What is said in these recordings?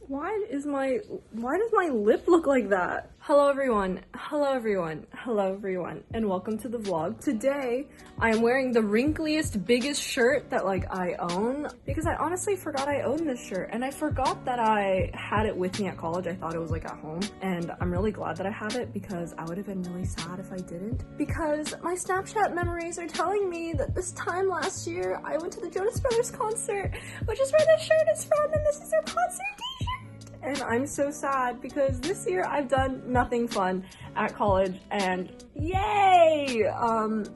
Why does my lip look like that? Hello everyone, and welcome to the vlog. Today, I am wearing the wrinkliest, biggest shirt that I own, because I honestly forgot I owned this shirt, and I forgot that I had it with me at college. I thought it was at home, and I'm really glad that I have it because I would have been really sad if I didn't, because my Snapchat memories are telling me that this time last year, I went to the Jonas Brothers concert, which is where this shirt is from, and this is their concert t-shirt. And I'm so sad because this year I've done nothing fun at college, and yay!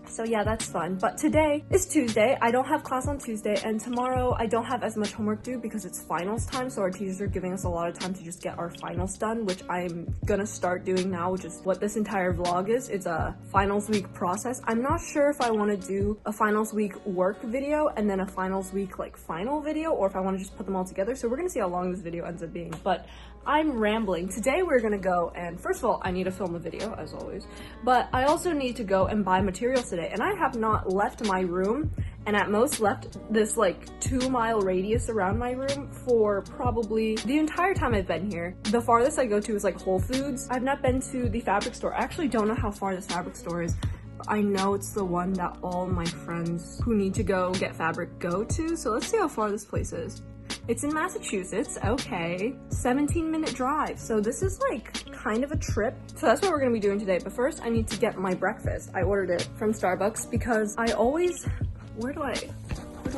So yeah, that's fun. But today is Tuesday. I don't have class on Tuesday, and tomorrow I don't have as much homework due because it's finals time, so our teachers are giving us a lot of time to just get our finals done, which I'm gonna start doing now, which is what this entire vlog is. It's a finals week process. I'm not sure if I want to do a finals week work video and then a finals week final video, or if I want to just put them all together. So we're gonna see how long this video ends up being, but I'm rambling. Today we're gonna go, and first of all, I need to film a video as always, but I also need to go and buy materials today, and I have not left my room, and at most left this 2-mile radius around my room for probably the entire time I've been here. The farthest I go to is Whole Foods. I've not been to the fabric store. I actually don't know how far this fabric store is. I know it's the one that all my friends who need to go get fabric go to, so let's see how far this place is. It's in Massachusetts, okay. 17-minute drive, so this is kind of a trip. So that's what we're gonna be doing today, but first I need to get my breakfast. I ordered it from Starbucks because I always, where do I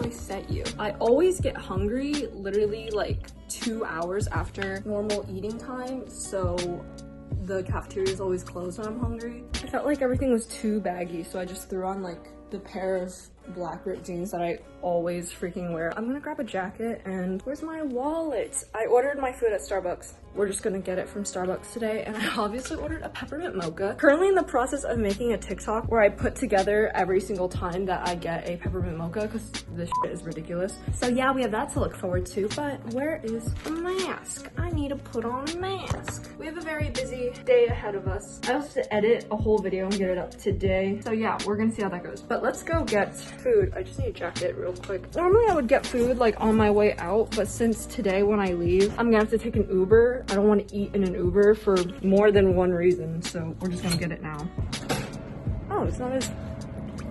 set you? I always get hungry literally 2 hours after normal eating time, so the cafeteria is always closed when I'm hungry. I felt like everything was too baggy, so I just threw on the pair of black ripped jeans that I always freaking wear. I'm gonna grab a jacket, and where's my wallet? I ordered my food at Starbucks. We're just gonna get it from Starbucks today, and I obviously ordered a peppermint mocha. Currently in the process of making a TikTok where I put together every single time that I get a peppermint mocha, because this shit is ridiculous. So yeah, we have that to look forward to, but where is the mask? I need to put on a mask. We have a very busy day ahead of us. I also have to edit a whole video and get it up today. So yeah, we're gonna see how that goes. But let's go get food. I just need a jacket real quick. Normally I would get food on my way out, but since today when I leave, I'm gonna have to take an Uber. I don't want to eat in an Uber for more than one reason, so we're just gonna get it now. Oh, it's not as...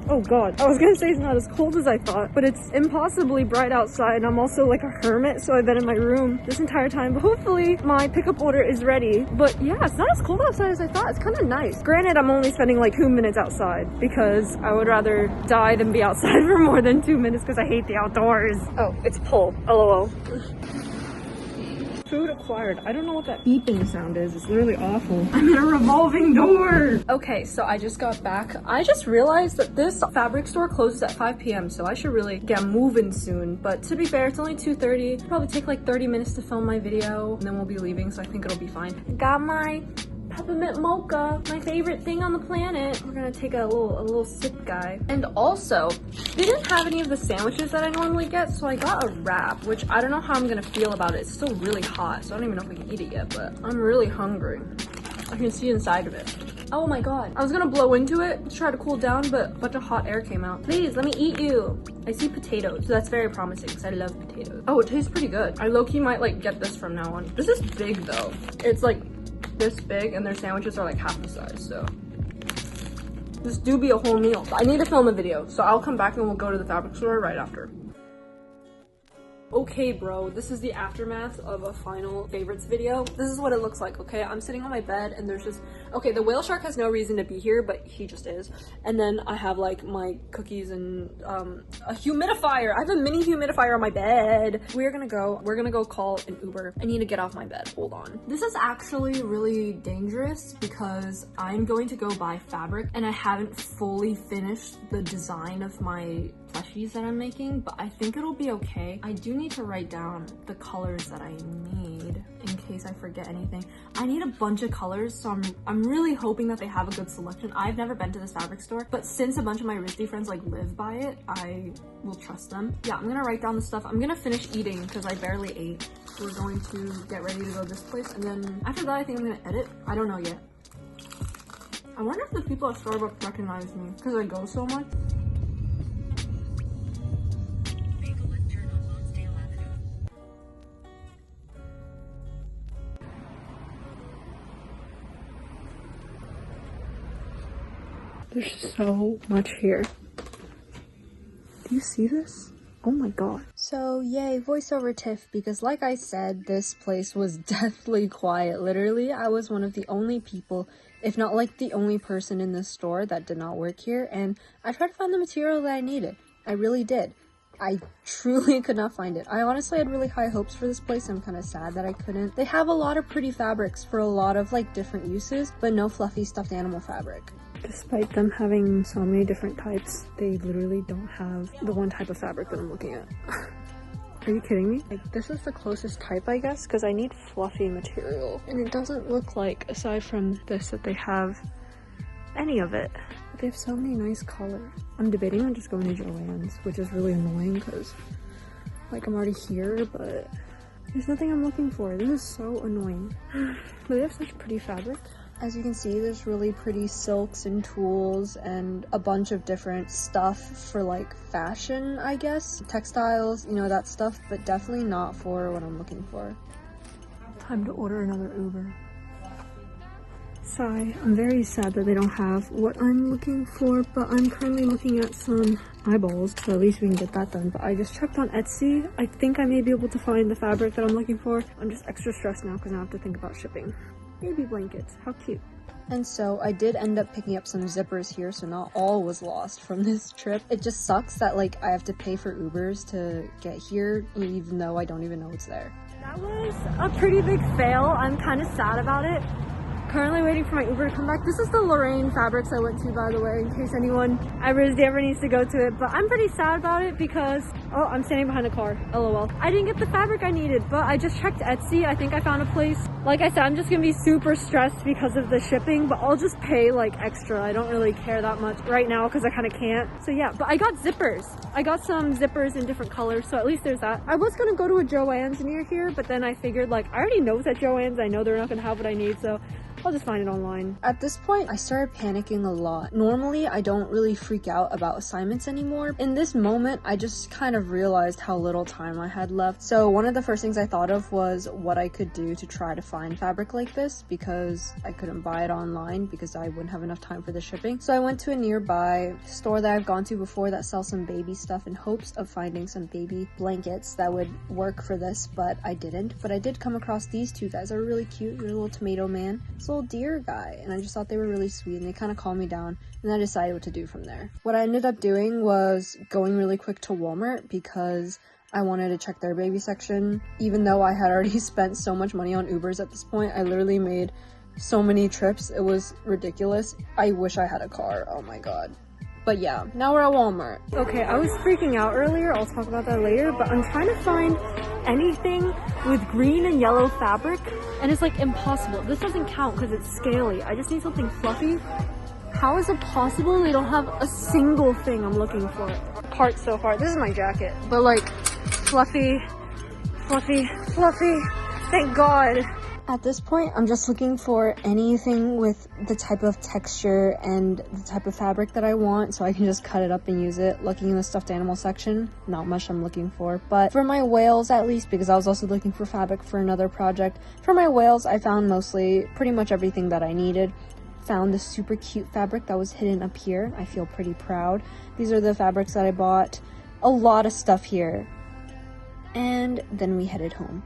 Oh god, I was gonna say it's not as cold as I thought, but it's impossibly bright outside, and I'm also a hermit, so I've been in my room this entire time, but hopefully my pickup order is ready. But yeah, it's not as cold outside as I thought. It's kind of nice. Granted, I'm only spending 2 minutes outside because I would rather die than be outside for more than 2 minutes because I hate the outdoors. Oh, it's pull. LOL. Food acquired. I don't know what that beeping sound is. It's literally awful. I'm in a revolving door. Okay, so I just got back. I just realized that this fabric store closes at 5 p.m. so I should really get moving soon. But to be fair, it's only 2:30. It'll probably take 30 minutes to film my video, and then we'll be leaving, so I think it'll be fine. Got my peppermint mocha, my favorite thing on the planet. We're gonna take a little sip, guy. And also, they didn't have any of the sandwiches that I normally get, so I got a wrap, which I don't know how I'm gonna feel about it. It's still really hot, so I don't even know if I can eat it yet, but I'm really hungry. I can see inside of it. Oh my god. I was gonna blow into it to try to cool down, but a bunch of hot air came out. Please, let me eat you. I see potatoes, so that's very promising because I love potatoes. Oh, it tastes pretty good. I low-key might get this from now on. This is big though. It's this big, and their sandwiches are half the size, so this do be a whole meal. I need to film a video, so I'll come back and we'll go to the fabric store right after. Okay, bro, this is the aftermath of a final favorites video. This is what it looks like, okay? I'm sitting on my bed, and there's just... Okay, the whale shark has no reason to be here, but he just is. And then I have, my cookies and, a humidifier. I have a mini humidifier on my bed. We're gonna go call an Uber. I need to get off my bed. Hold on. This is actually really dangerous because I'm going to go buy fabric, and I haven't fully finished the design of my plushies that I'm making, but I think it'll be okay. I do need to write down the colors that I need in case I forget anything. I need a bunch of colors, so I'm really hoping that they have a good selection. I've never been to this fabric store, but since a bunch of my RISD friends live by it, I will trust them. Yeah, I'm gonna write down the stuff. I'm gonna finish eating because I barely ate. We're going to get ready to go this place, and then after that I think I'm gonna edit. I don't know yet. I wonder if the people at Starbucks recognize me because I go so much. There's so much here. Do you see this? Oh my god. So yay, voiceover Tiff, because like I said, this place was deathly quiet. Literally, I was one of the only people, if not like the only person in this store that did not work here, and I tried to find the material that I needed. I really did. I truly could not find it. I honestly had really high hopes for this place. I'm kind of sad that I couldn't. They have a lot of pretty fabrics for a lot of like different uses, but no fluffy stuffed animal fabric. Despite them having so many different types, they literally don't have the one type of fabric that I'm looking at. Are you kidding me? Like, this is the closest type, I guess, because I need fluffy material. And it doesn't look like, aside from this, that they have any of it. But they have so many nice colors. I'm debating on just going to Joann's, which is really annoying because, like, I'm already here, but there's nothing I'm looking for. This is so annoying. But they have such pretty fabric. As you can see, there's really pretty silks and tools and a bunch of different stuff for like fashion, I guess. Textiles, you know, that stuff, but definitely not for what I'm looking for. Time to order another Uber. Sigh. I'm very sad that they don't have what I'm looking for, but I'm currently looking at some eyeballs, so at least we can get that done. But I just checked on Etsy. I think I may be able to find the fabric that I'm looking for. I'm just extra stressed now because now I have to think about shipping. Baby blankets, how cute. And so I did end up picking up some zippers here, so not all was lost from this trip. It just sucks that like I have to pay for Ubers to get here, even though I don't even know it's there. That was a pretty big fail. I'm kind of sad about it. Currently waiting for my Uber to come back. This is the Lorraine Fabrics I went to, by the way, in case anyone at RISD ever needs to go to it. But I'm pretty sad about it because, oh, I'm standing behind a car, LOL. I didn't get the fabric I needed, but I just checked Etsy. I think I found a place. Like I said, I'm just gonna be super stressed because of the shipping, but I'll just pay like extra. I don't really care that much right now because I kind of can't. So yeah, but I got zippers. I got some zippers in different colors, so at least there's that. I was gonna go to a Joann's near here, but then I figured like, I already know it's at Joann's. I know they're not gonna have what I need, so I'll just find it online. At this point, I started panicking a lot. Normally, I don't really freak out about assignments anymore. In this moment, I just kind of realized how little time I had left. So one of the first things I thought of was what I could do to try to find fabric like this, because I couldn't buy it online because I wouldn't have enough time for the shipping. So I went to a nearby store that I've gone to before that sells some baby stuff in hopes of finding some baby blankets that would work for this, but I didn't. But I did come across these two guys. They're really cute. They're a little tomato man. Little deer guy, and I just thought they were really sweet, and they kind of calmed me down, and I decided what to do from there. What I ended up doing was going really quick to Walmart because I wanted to check their baby section. Even though I had already spent so much money on Ubers at this point, I literally made so many trips. It was ridiculous. I wish I had a car. Oh my god. But yeah, now we're at Walmart. Okay, I was freaking out earlier. I'll talk about that later, but I'm trying to find anything with green and yellow fabric, and it's like impossible. This doesn't count because it's scaly. I just need something fluffy. How is it possible they don't have a single thing I'm looking for? Heart so far. This is my jacket, but like fluffy, fluffy, fluffy. Thank God. At this point, I'm just looking for anything with the type of texture and the type of fabric that I want, so I can just cut it up and use it. Looking in the stuffed animal section, not much I'm looking for. But for my whales, at least, because I was also looking for fabric for another project, for my whales, I found mostly pretty much everything that I needed. Found this super cute fabric that was hidden up here. I feel pretty proud. These are the fabrics that I bought. A lot of stuff here. And then we headed home.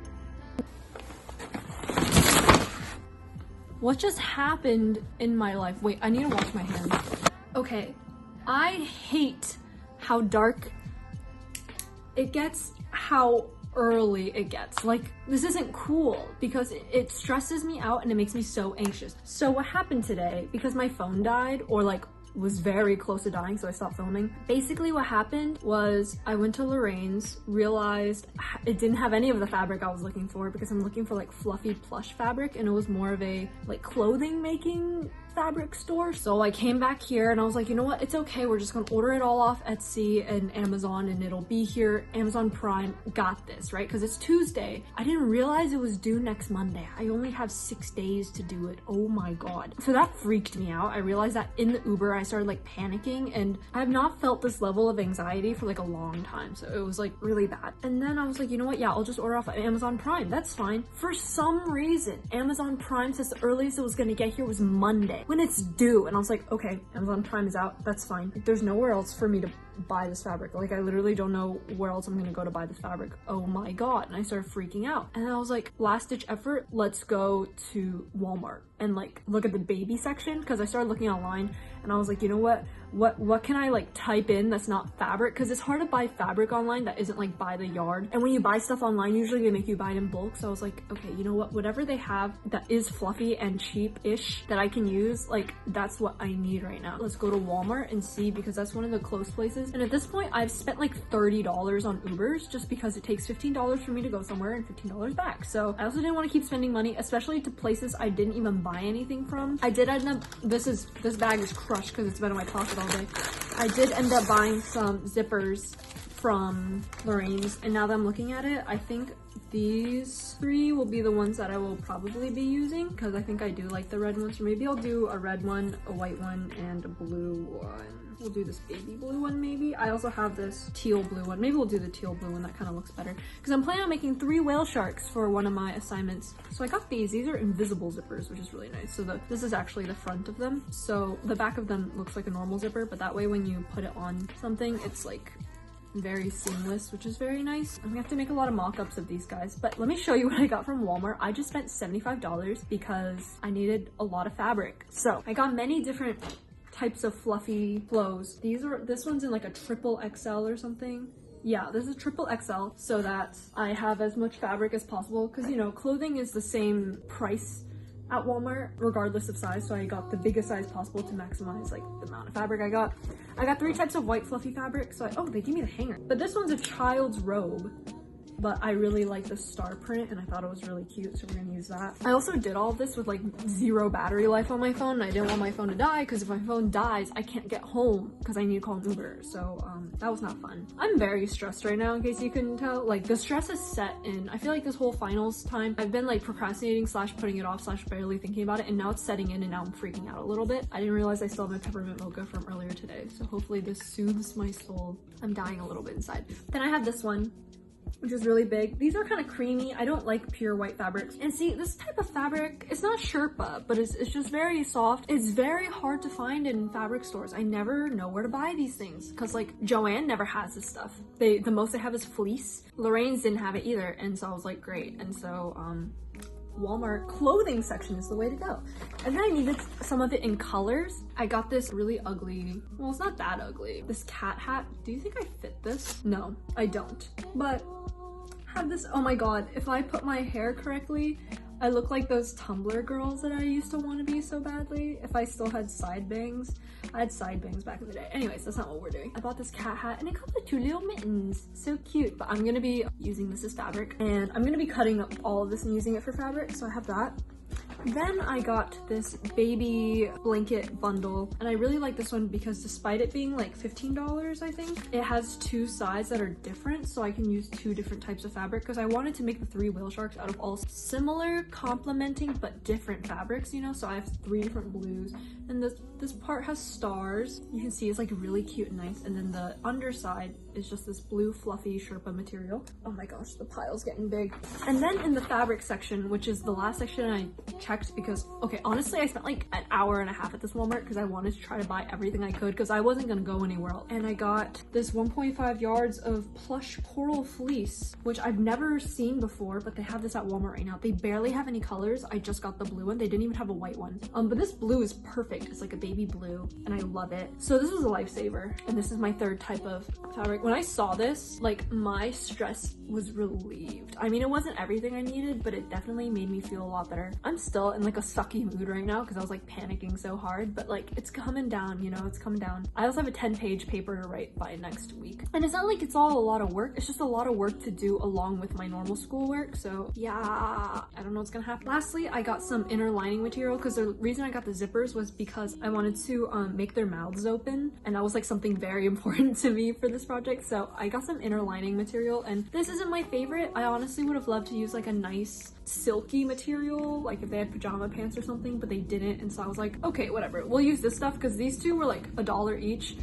What just happened in my life? Wait, I need to wash my hands. Okay, I hate how dark it gets, how early it gets. Like, this isn't cool because it stresses me out and it makes me so anxious. So what happened today, because my phone died, or like was very close to dying, so I stopped filming. Basically what happened was I went to Lorraine's, realized it didn't have any of the fabric I was looking for because I'm looking for like fluffy plush fabric, and it was more of a like clothing making fabric store. So I came back here and I was like, you know what, it's okay, we're just gonna order it all off Etsy and Amazon and it'll be here. Amazon Prime got this, right? Because it's Tuesday. I didn't realize it was due next Monday. I only have 6 days to do it. Oh my god. So that freaked me out. I realized that in the Uber I started like panicking, and I have not felt this level of anxiety for like a long time, so it was like really bad. And then I was like, you know what, yeah, I'll just order off Amazon Prime, that's fine. For some reason Amazon Prime says the earliest it was gonna get here was Monday. when it's due. And I was like, okay, Amazon Prime is out, that's fine. Like, there's nowhere else for me to buy this fabric. Like, I literally don't know where else I'm gonna go to buy this fabric. Oh my god. And I started freaking out. And I was like, last ditch effort, let's go to Walmart and like look at the baby section, because I started looking online and I was like, you know what can I like type in that's not fabric, because it's hard to buy fabric online that isn't like by the yard. And when you buy stuff online, usually they make you buy it in bulk. So I was like, okay, you know what, whatever they have that is fluffy and cheap-ish that I can use, like that's what I need right now. Let's go to Walmart and see, because that's one of the close places. And at this point I've spent like $30 on Ubers just because it takes $15 for me to go somewhere and $15 back. So I also didn't want to keep spending money, especially to places I didn't even buy anything from. I did end up, this bag is crushed because it's been in my pocket all day. I did end up buying some zippers from Lorraine's, and now that I'm looking at it, I think these 3 will be the ones that I will probably be using, because I think I do like the red ones. Or maybe I'll do a red one, a white one, and a blue one. We'll do this baby blue one maybe. I also have this teal blue one. Maybe we'll do the teal blue one, that kind of looks better. Because I'm planning on making 3 whale sharks for one of my assignments. So I got these. These are invisible zippers, which is really nice. So this is actually the front of them. So the back of them looks like a normal zipper, but that way when you put it on something, it's like very seamless, which is very nice. I'm gonna have to make a lot of mock-ups of these guys, but let me show you what I got from Walmart. I just spent $75 because I needed a lot of fabric. So I got many different types of fluffy flows. This one's in like a triple XL or something. Yeah, this is triple XL, so that I have as much fabric as possible, because you know, clothing is the same price at Walmart regardless of size, so I got the biggest size possible to maximize like the amount of fabric I got. I got 3 types of white fluffy fabric, so oh, they gave me the hanger. But this one's a child's robe, but I really like the star print and I thought it was really cute, so we're gonna use that. I also did all of this with like 0 battery life on my phone, and I didn't want my phone to die, because if my phone dies, I can't get home because I need to call an Uber. So that was not fun. I'm very stressed right now, in case you couldn't tell. Like, the stress is set in. I feel like this whole finals time, I've been like procrastinating / putting it off / barely thinking about it, and now it's setting in and now I'm freaking out a little bit. I didn't realize I still have my peppermint mocha from earlier today, so hopefully this soothes my soul. I'm dying a little bit inside. Then I have this one, which is really big. These are kind of creamy. I don't like pure white fabrics. And see, this type of fabric, it's not Sherpa, but it's just very soft. It's very hard to find in fabric stores. I never know where to buy these things, because like Joanne never has this stuff. The most they have is fleece. Lorraine's didn't have it either, and so I was like, great. And so Walmart clothing section is the way to go. And then I needed some of it in colors. I got this really ugly, well, it's not that ugly, this cat hat. Do you think I fit this? No, I don't. But I have this, oh my god, if I put my hair correctly, I look like those Tumblr girls that I used to want to be so badly. If I still had side bangs. I had side bangs back in the day. Anyways, that's not what we're doing. I bought this cat hat and it comes with 2 little mittens. So cute. But I'm gonna be using this as fabric, and I'm gonna be cutting up all of this and using it for fabric. So I have that. Then I got this baby blanket bundle, and I really like this one because despite it being like $15, I think, it has 2 sides that are different, so I can use 2 different types of fabric, because I wanted to make the 3 whale sharks out of all similar, complementing, but different fabrics, you know? So I have 3 different blues, and this part has stars. You can see it's like really cute and nice, and then the underside is just this blue fluffy Sherpa material. Oh my gosh, the pile's getting big. And then in the fabric section, which is the last section I checked, because okay, honestly, I spent like an hour and a half at this Walmart because I wanted to try to buy everything I could, because I wasn't gonna go anywhere else. And I got this 1.5 yards of plush coral fleece, which I've never seen before, but they have this at Walmart right now. They barely have any colors. I just got the blue one. They didn't even have a white one. But this blue is perfect. It's like a baby blue and I love it. So this is a lifesaver, and this is my 3rd type of fabric. When I saw this, like, my stress was relieved. I mean, it wasn't everything I needed, but it definitely made me feel a lot better. I'm still in like a sucky mood right now because I was like panicking so hard, but like it's coming down, you know, it's coming down. I also have a 10-page paper to write by next week, and it's not like it's all a lot of work. It's just a lot of work to do along with my normal schoolwork. So yeah, I don't know what's gonna happen. Lastly, I got some inner lining material, because the reason I got the zippers was because I wanted to make their mouths open, and that was like something very important to me for this project. So I got some inner lining material, and this isn't my favorite. I honestly would have loved to use like a nice silky material, like if they had pajama pants or something, but they didn't, and so I was like, okay, whatever, we'll use this stuff, because these 2 were like $1 each.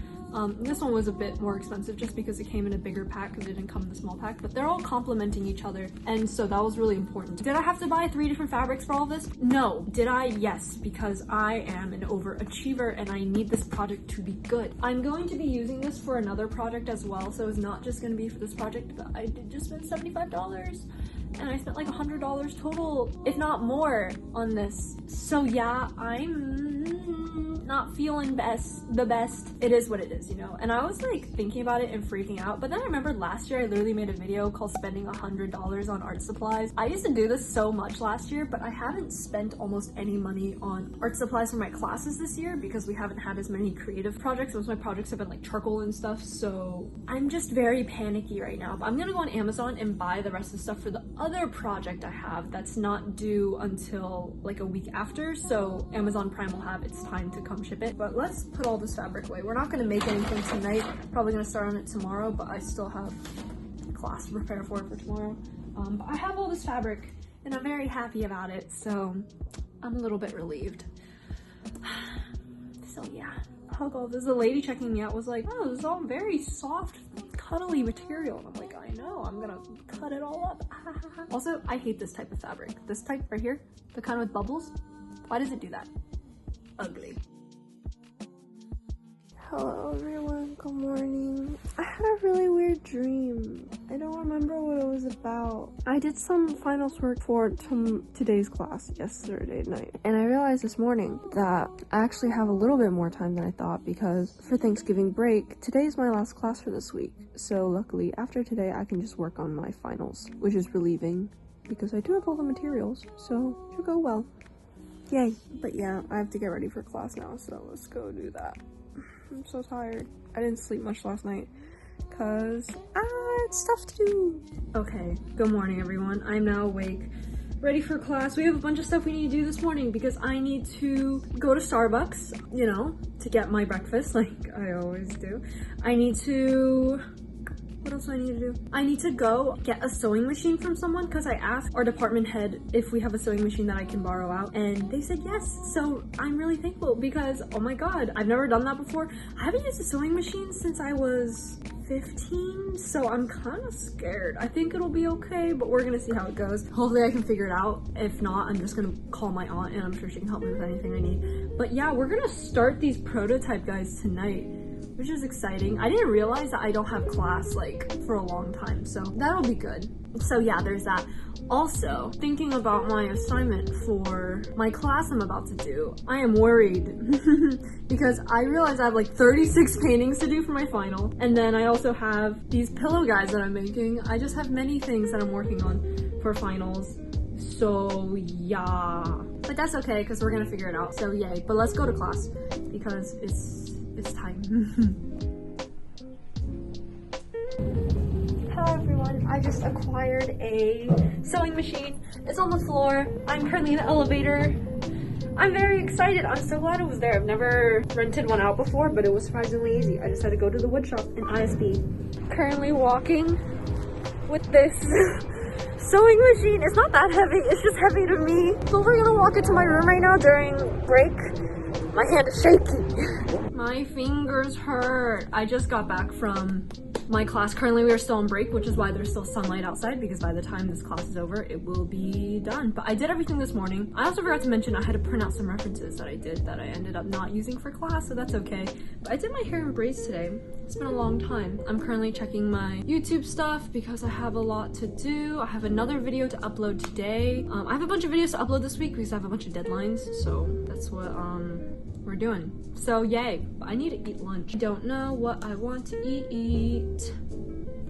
This one was a bit more expensive just because it came in a bigger pack because it didn't come in the small pack, but they're all complementing each other, and so that was really important. Did I have to buy 3 different fabrics for all this? No. Did I? Yes, because I am an overachiever and I need this project to be good. I'm going to be using this for another project as well, so it's not just going to be for this project, but I did just spend $75 and I spent like $100 total, if not more, on this. So yeah, I'm not feeling the best. It is what it is, you know? And I was like thinking about it and freaking out, but then I remembered last year I literally made a video called spending $100 on art supplies. I used to do this so much last year, but I haven't spent almost any money on art supplies for my classes this year because we haven't had as many creative projects. Most of my projects have been like charcoal and stuff, so I'm just very panicky right now. But I'm gonna go on Amazon and buy the rest of the stuff for the other project I have that's not due until like a week after, so Amazon Prime will have its time to come ship it. But let's put all this fabric away. We're not going to make anything tonight, probably going to start on it tomorrow, but I still have class to prepare for tomorrow. But I have all this fabric and I'm very happy about it, so I'm a little bit relieved. So yeah, oh, there's a lady checking me out was like, oh, this is all very soft, cuddly material, and I'm like, I know, I'm gonna cut it all up. Also, I hate this type of fabric. This type right here, the kind with bubbles, why does it do that? Ugly. Hello everyone, good morning. I had a really weird dream. I don't remember what it was about. I did some finals work for today's class yesterday night, and I realized this morning that I actually have a little bit more time than I thought because for Thanksgiving break, today is my last class for this week. So luckily, after today, I can just work on my finals, which is relieving because I do have all the materials, so it should go well. Yay. But yeah, I have to get ready for class now, so let's go do that. I'm so tired. I didn't sleep much last night because I had stuff to do. Okay, good morning everyone. I'm now awake, ready for class. We have a bunch of stuff we need to do this morning because I need to go to Starbucks, you know, to get my breakfast like I always do. I need to... What else do I need to do? I need to go get a sewing machine from someone because I asked our department head if we have a sewing machine that I can borrow out, and they said yes. So I'm really thankful because, oh my god, I've never done that before. I haven't used a sewing machine since I was 15, so I'm kind of scared. I think it'll be okay, but we're gonna see how it goes. Hopefully I can figure it out. If not, I'm just gonna call my aunt and I'm sure she can help me with anything I need. But yeah, we're gonna start these prototype guys tonight, which is exciting. I didn't realize that I don't have class like for a long time, so that'll be good. So yeah, there's that. Also, thinking about my assignment for my class I'm about to do, I am worried because I realize I have like 36 paintings to do for my final, and then I also have these pillow guys that I'm making. I just have many things that I'm working on for finals. So yeah, but that's okay because we're gonna figure it out. So yay, but let's go to class because it's time. Hello everyone, I just acquired a sewing machine. It's on the floor. I'm currently in the elevator. I'm very excited. I'm so glad it was there. I've never rented one out before, but it was surprisingly easy. I just had to go to the wood shop in ISB. Currently walking with this sewing machine. It's not that heavy, it's just heavy to me. So we're gonna walk into my room right now during break. My hand is shaky. My fingers hurt. I just got back from my class. Currently we are still on break, which is why there's still sunlight outside, because by the time this class is over, it will be done. But I did everything this morning. I also forgot to mention I had to print out some references that I did that I ended up not using for class, so that's okay. But I did my hair in braids today. It's been a long time. I'm currently checking my YouTube stuff because I have a lot to do. I have another video to upload today. I have a bunch of videos to upload this week because I have a bunch of deadlines, so that's what we're doing. So yay, but I need to eat lunch. I don't know what I want to eat.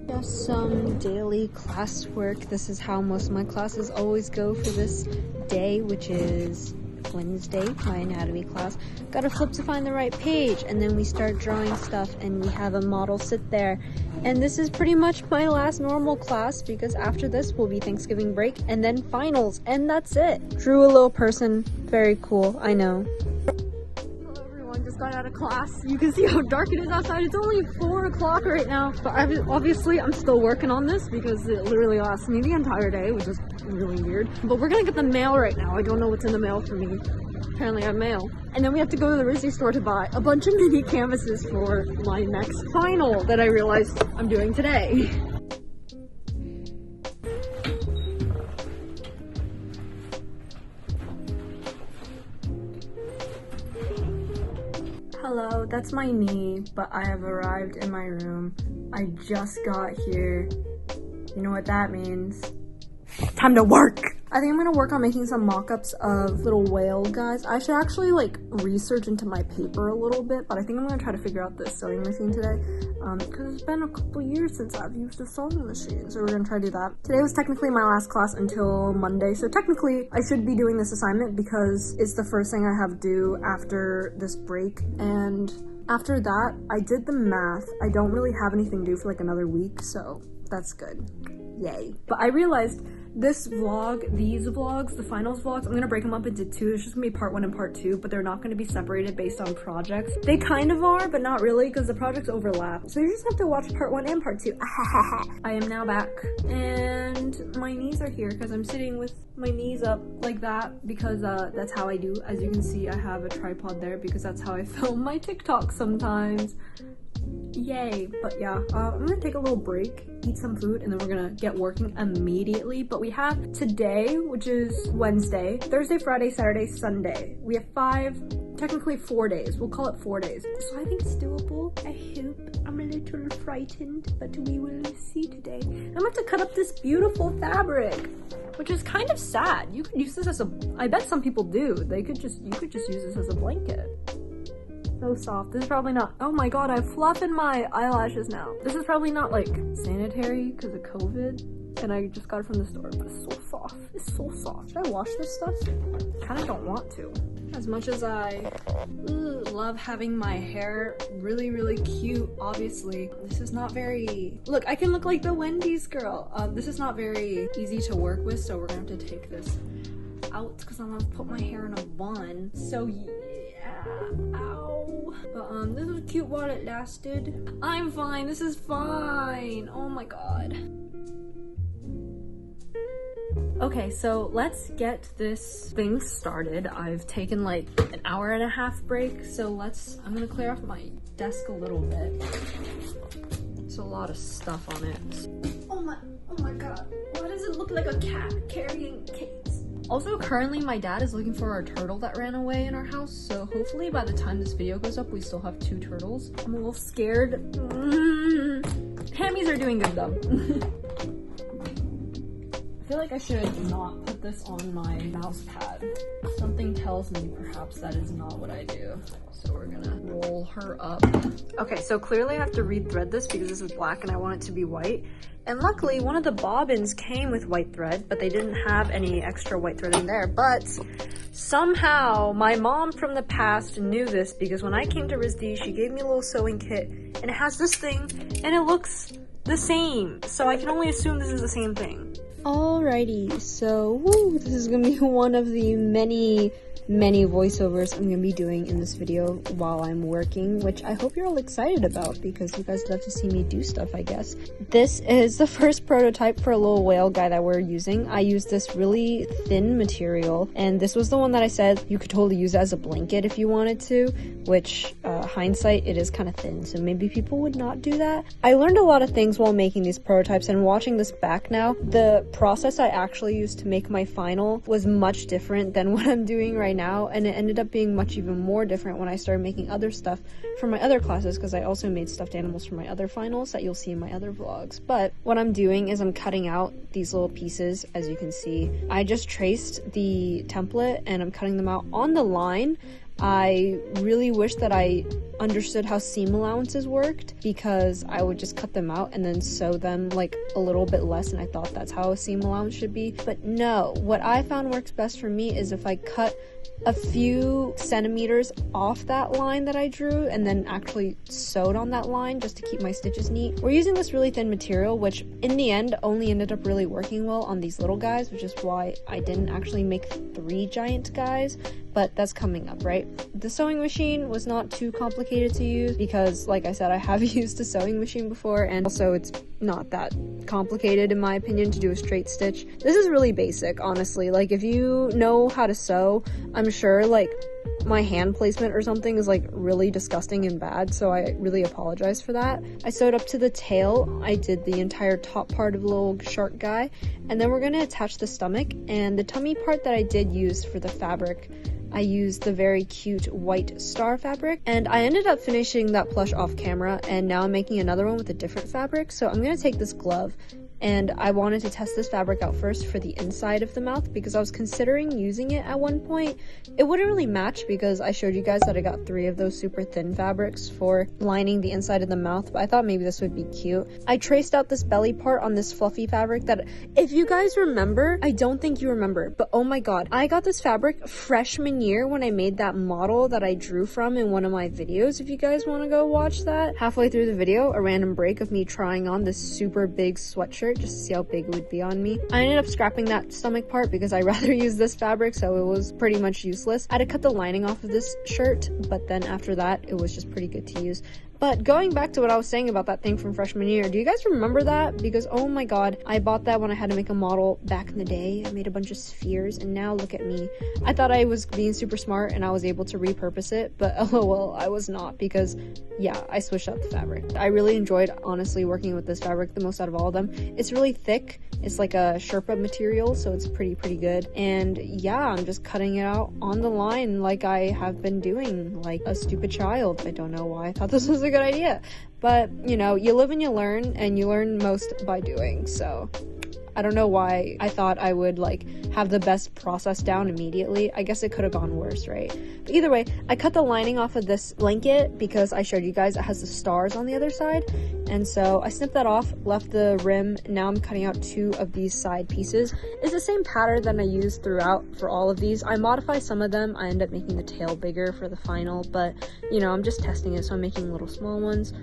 Just some daily classwork. This is how most of my classes always go for this day, which is Wednesday, my anatomy class. Gotta flip to find the right page, and then we start drawing stuff, and we have a model sit there. And this is pretty much my last normal class, because after this will be Thanksgiving break, and then finals, and that's it. Drew a little person. Very cool, I know. Just got out of class. You can see how dark it is outside. It's only 4 o'clock right now, but obviously I'm still working on this because it literally lasts me the entire day, which is really weird. But we're gonna get the mail right now. I don't know what's in the mail for me. Apparently I have mail. And then we have to go to the RISD store to buy a bunch of mini canvases for my next final that I realized I'm doing today. Hello, that's my knee, but I have arrived in my room. I just got here. You know what that means. Time to work! I think I'm gonna work on making some mock-ups of little whale guys. I should actually like research into my paper a little bit, but I think I'm gonna try to figure out this sewing machine today because it's been a couple years since I've used a sewing machine, so we're gonna try to do that. Today was technically my last class until Monday, so technically I should be doing this assignment because it's the first thing I have due after this break. And after that, I did the math. I don't really have anything due for like another week, so that's good. Yay. But I realized this vlog, these vlogs, the finals vlogs, I'm gonna break them up into two. There's just gonna be part 1 and part 2, but they're not gonna be separated based on projects. They kind of are, but not really, because the projects overlap. So you just have to watch part 1 and part 2. I am now back, and my knees are here because I'm sitting with my knees up like that because that's how I do. As you can see, I have a tripod there because that's how I film my TikTok sometimes. Yay. But yeah, I'm gonna take a little break, eat some food, and then we're gonna get working immediately. But we have today, which is Wednesday, Thursday, Friday, Saturday, Sunday. We have 5, technically 4 days. We'll call it 4 days. So I think it's doable. I hope. I'm a little frightened, but we will see today. I'm about to cut up this beautiful fabric, which is kind of sad. You could use this as a, I bet some people do. You could just use this as a blanket. So soft. This is probably not, oh my god, I have fluff in my eyelashes now. This is probably not like sanitary because of COVID, and I just got it from the store, but it's so soft. It's so soft. Should I wash this stuff? Kind of don't want to. As much as I love having my hair really, really cute, obviously, this is not very, look, I can look like the Wendy's girl. This is not very easy to work with, so we're gonna have to take this out because I'm gonna put my hair in a bun. So yeah, ow. But this was cute while it lasted. I'm fine, this is fine. Oh my god. Okay, so let's get this thing started. I've taken like an hour-and-a-half break, so I'm gonna clear off my desk a little bit. There's a lot of stuff on it. Oh my god. Why does it look like a cat carrying cakes? Also, currently my dad is looking for our turtle that ran away in our house, so hopefully by the time this video goes up, we still have 2 turtles. I'm a little scared. Hammies are doing good though. I feel like I should not put this on my mouse pad. Something tells me perhaps that is not what I do. So we're gonna roll her up. Okay, so clearly I have to re-thread this because this is black and I want it to be white. And luckily, one of the bobbins came with white thread, but they didn't have any extra white thread in there. But somehow, my mom from the past knew this because when I came to RISD, she gave me a little sewing kit, and it has this thing, and it looks the same. So I can only assume this is the same thing. Alrighty, so this is gonna be one of the many voiceovers I'm gonna be doing in this video while I'm working, which I hope you're all excited about because you guys love to see me do stuff, I guess. This is the first prototype for a little whale guy that we're using. I used this really thin material, and this was the one that I said you could totally use as a blanket if you wanted to, which hindsight, it is kind of thin, so maybe people would not do that. I learned a lot of things while making these prototypes, and watching this back now, the process I actually used to make my final was much different than what I'm doing right now, and it ended up being much even more different when I started making other stuff for my other classes, because I also made stuffed animals for my other finals that you'll see in my other vlogs. But what I'm doing is I'm cutting out these little pieces. As you can see, I just traced the template and I'm cutting them out on the line. I really wish that I understood how seam allowances worked, because I would just cut them out and then sew them like a little bit less, and I thought that's how a seam allowance should be. But no, what I found works best for me is if I cut a few centimeters off that line that I drew and then actually sewed on that line just to keep my stitches neat. We're using this really thin material, which in the end only ended up really working well on these little guys, which is why I didn't actually make 3 giant guys, but that's coming up, right? The sewing machine was not too complicated to use because, like I said, I have used a sewing machine before, and also it's not that complicated in my opinion to do a straight stitch. This is really basic, honestly. Like, if you know how to sew, I'm sure like my hand placement or something is like really disgusting and bad, so I really apologize for that. I sewed up to the tail. I did the entire top part of the little shark guy, and then we're going to attach the stomach and the tummy part that I did use for the fabric. I used the very cute white star fabric, and I ended up finishing that plush off camera, and now I'm making another one with a different fabric. So I'm going to take this glove, and I wanted to test this fabric out first for the inside of the mouth because I was considering using it at one point. It wouldn't really match because I showed you guys that I got 3 of those super thin fabrics for lining the inside of the mouth, but I thought maybe this would be cute. I traced out this belly part on this fluffy fabric that, if you guys remember, I don't think you remember, but oh my god, I got this fabric freshman year when I made that model that I drew from in one of my videos. If you guys want to go watch that. Halfway through the video, a random break of me trying on this super big sweatshirt just to see how big it would be on me. I ended up scrapping that stomach part because I rather use this fabric, so it was pretty much useless. I had to cut the lining off of this shirt, but then after that it was just pretty good to use. But going back to what I was saying about that thing from freshman year, do you guys remember that? Because oh my god, I bought that when I had to make a model back in the day. I made a bunch of spheres, and now look at me. I thought I was being super smart and I was able to repurpose it, but lol, I was not, because yeah, I switched out the fabric. I really enjoyed, honestly, working with this fabric the most out of all of them. It's really thick. It's like a Sherpa material, so it's pretty good. And yeah, I'm just cutting it out on the line like I have been doing, like a stupid child. I don't know why I thought this was a good idea, but you know, you live and you learn, and you learn most by doing. So I don't know why I thought I would like have the best process down immediately. I guess it could have gone worse, right? But either way, I cut the lining off of this blanket because I showed you guys it has the stars on the other side, and so I snipped that off, left the rim. Now I'm cutting out 2 of these side pieces. It's the same pattern that I used throughout for all of these. I modify some of them. I end up making the tail bigger for the final, but you know, I'm just testing it, so I'm making little small ones.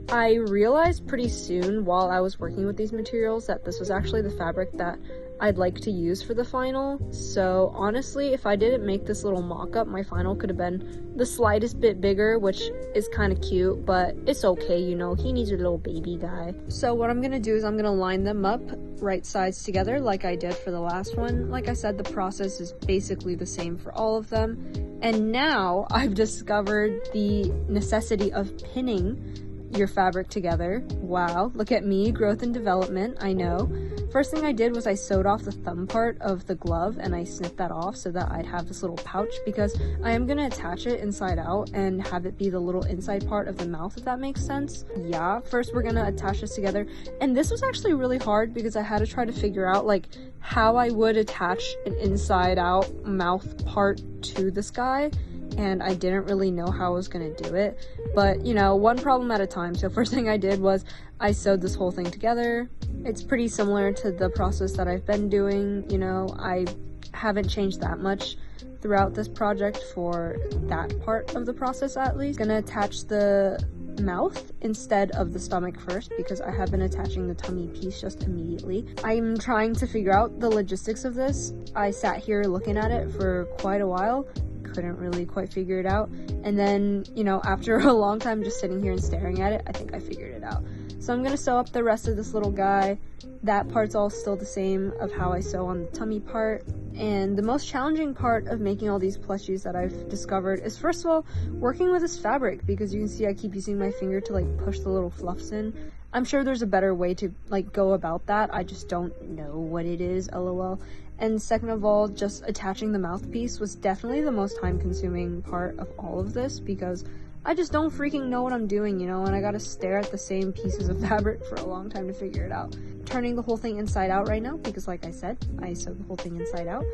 I realized pretty soon while I was working with these materials that this was actually the fabric that I'd like to use for the final. So honestly, if I didn't make this little mock-up, my final could have been the slightest bit bigger, which is kind of cute, but it's okay, you know, he needs a little baby guy. So what I'm gonna do is I'm gonna line them up right sides together like I did for the last one. Like I said, the process is basically the same for all of them. And now I've discovered the necessity of pinning your fabric together. Wow, look at me, growth and development, I know. First thing I did was I sewed off the thumb part of the glove, and I snipped that off so that I'd have this little pouch, because I am gonna attach it inside out and have it be the little inside part of the mouth, if that makes sense. Yeah, first we're gonna attach this together, and this was actually really hard because I had to try to figure out like how I would attach an inside out mouth part to this guy, and I didn't really know how I was gonna do it, but you know, one problem at a time. So first thing I did was I sewed this whole thing together. It's pretty similar to the process that I've been doing, you know, I haven't changed that much throughout this project for that part of the process at least. Gonna attach the mouth instead of the stomach first because I have been attaching the tummy piece just immediately. I'm trying to figure out the logistics of this. I sat here looking at it for quite a while, couldn't really quite figure it out, and then, you know, after a long time just sitting here and staring at it, I think I figured it out. So I'm gonna sew up the rest of this little guy. That part's all still the same of how I sew on the tummy part. And the most challenging part of making all these plushies that I've discovered is, first of all, working with this fabric, because you can see I keep using my finger to like push the little fluffs in. I'm sure there's a better way to like go about that, I just don't know what it is, lol. And second of all, just attaching the mouthpiece was definitely the most time consuming part of all of this, because I just don't freaking know what I'm doing, you know, and I gotta stare at the same pieces of fabric for a long time to figure it out. Turning the whole thing inside out right now, because like I said, I sewed the whole thing inside out.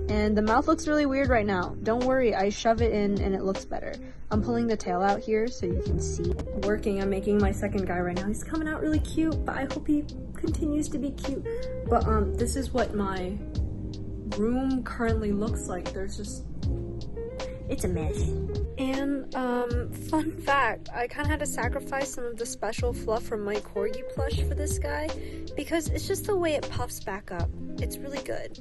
And the mouth looks really weird right now. Don't worry, I shove it in and it looks better. I'm pulling the tail out here so you can see. Working, I'm making my second guy right now. He's coming out really cute, but I hope he continues to be cute. But this is what my room currently looks like. There's just, it's a mess. And fun fact, I kind of had to sacrifice some of the special fluff from my corgi plush for this guy because it's just the way it puffs back up. It's really good.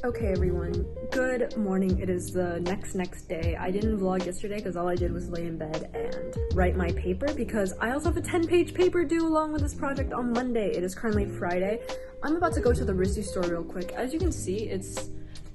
Okay everyone, Good morning. It is the next day. I didn't vlog yesterday because all I did was lay in bed and write my paper because I also have a 10-page paper due along with this project on Monday. It is currently Friday. I'm about to go to the RISD store real quick. As you can see,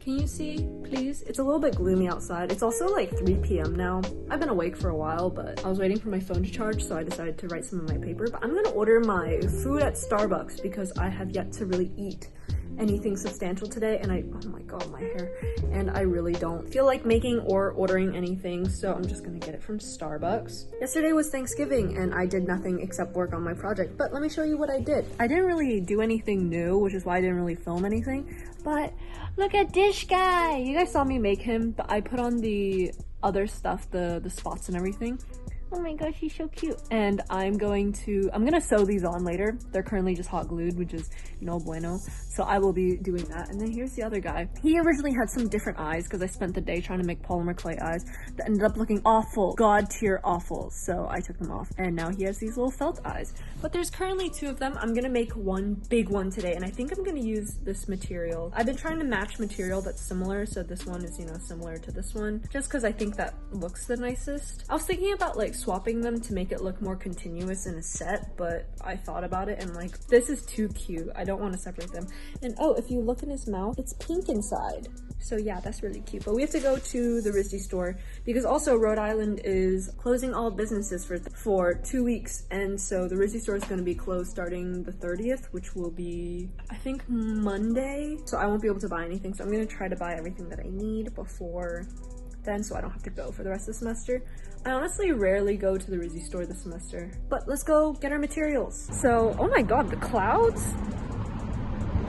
can you see, please? It's a little bit gloomy outside. It's also like 3 p.m. now. I've been awake for a while, but I was waiting for my phone to charge, so I decided to write some of my paper. But I'm gonna order my food at Starbucks because I have yet to really eat anything substantial today, and oh my god, my hair, and I really don't feel like making or ordering anything, so I'm just gonna get it from Starbucks. Yesterday was Thanksgiving and I did nothing except work on my project, but let me show you what I did. I didn't really do anything new, which is why I didn't really film anything, but look at this guy. You guys saw me make him, but I put on the other stuff, the spots and everything. Oh my gosh, he's so cute. And I'm gonna sew these on later. They're currently just hot glued, which is no bueno. So I will be doing that. And then here's the other guy. He originally had some different eyes because I spent the day trying to make polymer clay eyes that ended up looking awful, god tier awful. So I took them off and now he has these little felt eyes. But there's currently 2 of them. I'm gonna make one big one today, and I think I'm gonna use this material. I've been trying to match material that's similar, so this one is, you know, similar to this one, just because I think that looks the nicest. I was thinking about like swapping them to make it look more continuous in a set, but I thought about it and like, this is too cute. I don't want to separate them. And oh, if you look in his mouth, it's pink inside. So yeah, that's really cute. But we have to go to the RISD store because also Rhode Island is closing all businesses for 2 weeks. And so the RISD store is going to be closed starting the 30th, which will be, I think, Monday. So I won't be able to buy anything. So I'm going to try to buy everything that I need before then so I don't have to go for the rest of the semester. I honestly rarely go to the RISD store this semester. But let's go get our materials. So, oh my god, the clouds?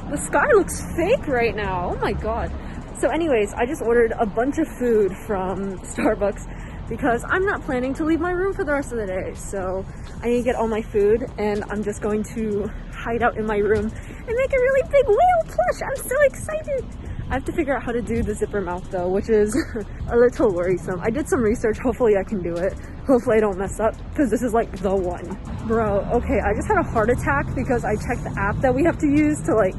The sky looks fake right now. Oh my god. So anyways, I just ordered a bunch of food from Starbucks because I'm not planning to leave my room for the rest of the day. So I need to get all my food and I'm just going to hide out in my room and make a really big whale plush. I'm so excited. I have to figure out how to do the zipper mouth though, which is a little worrisome. I did some research. Hopefully I can do it. Hopefully I don't mess up because this is like the one. Bro, okay, I just had a heart attack because I checked the app that we have to use to like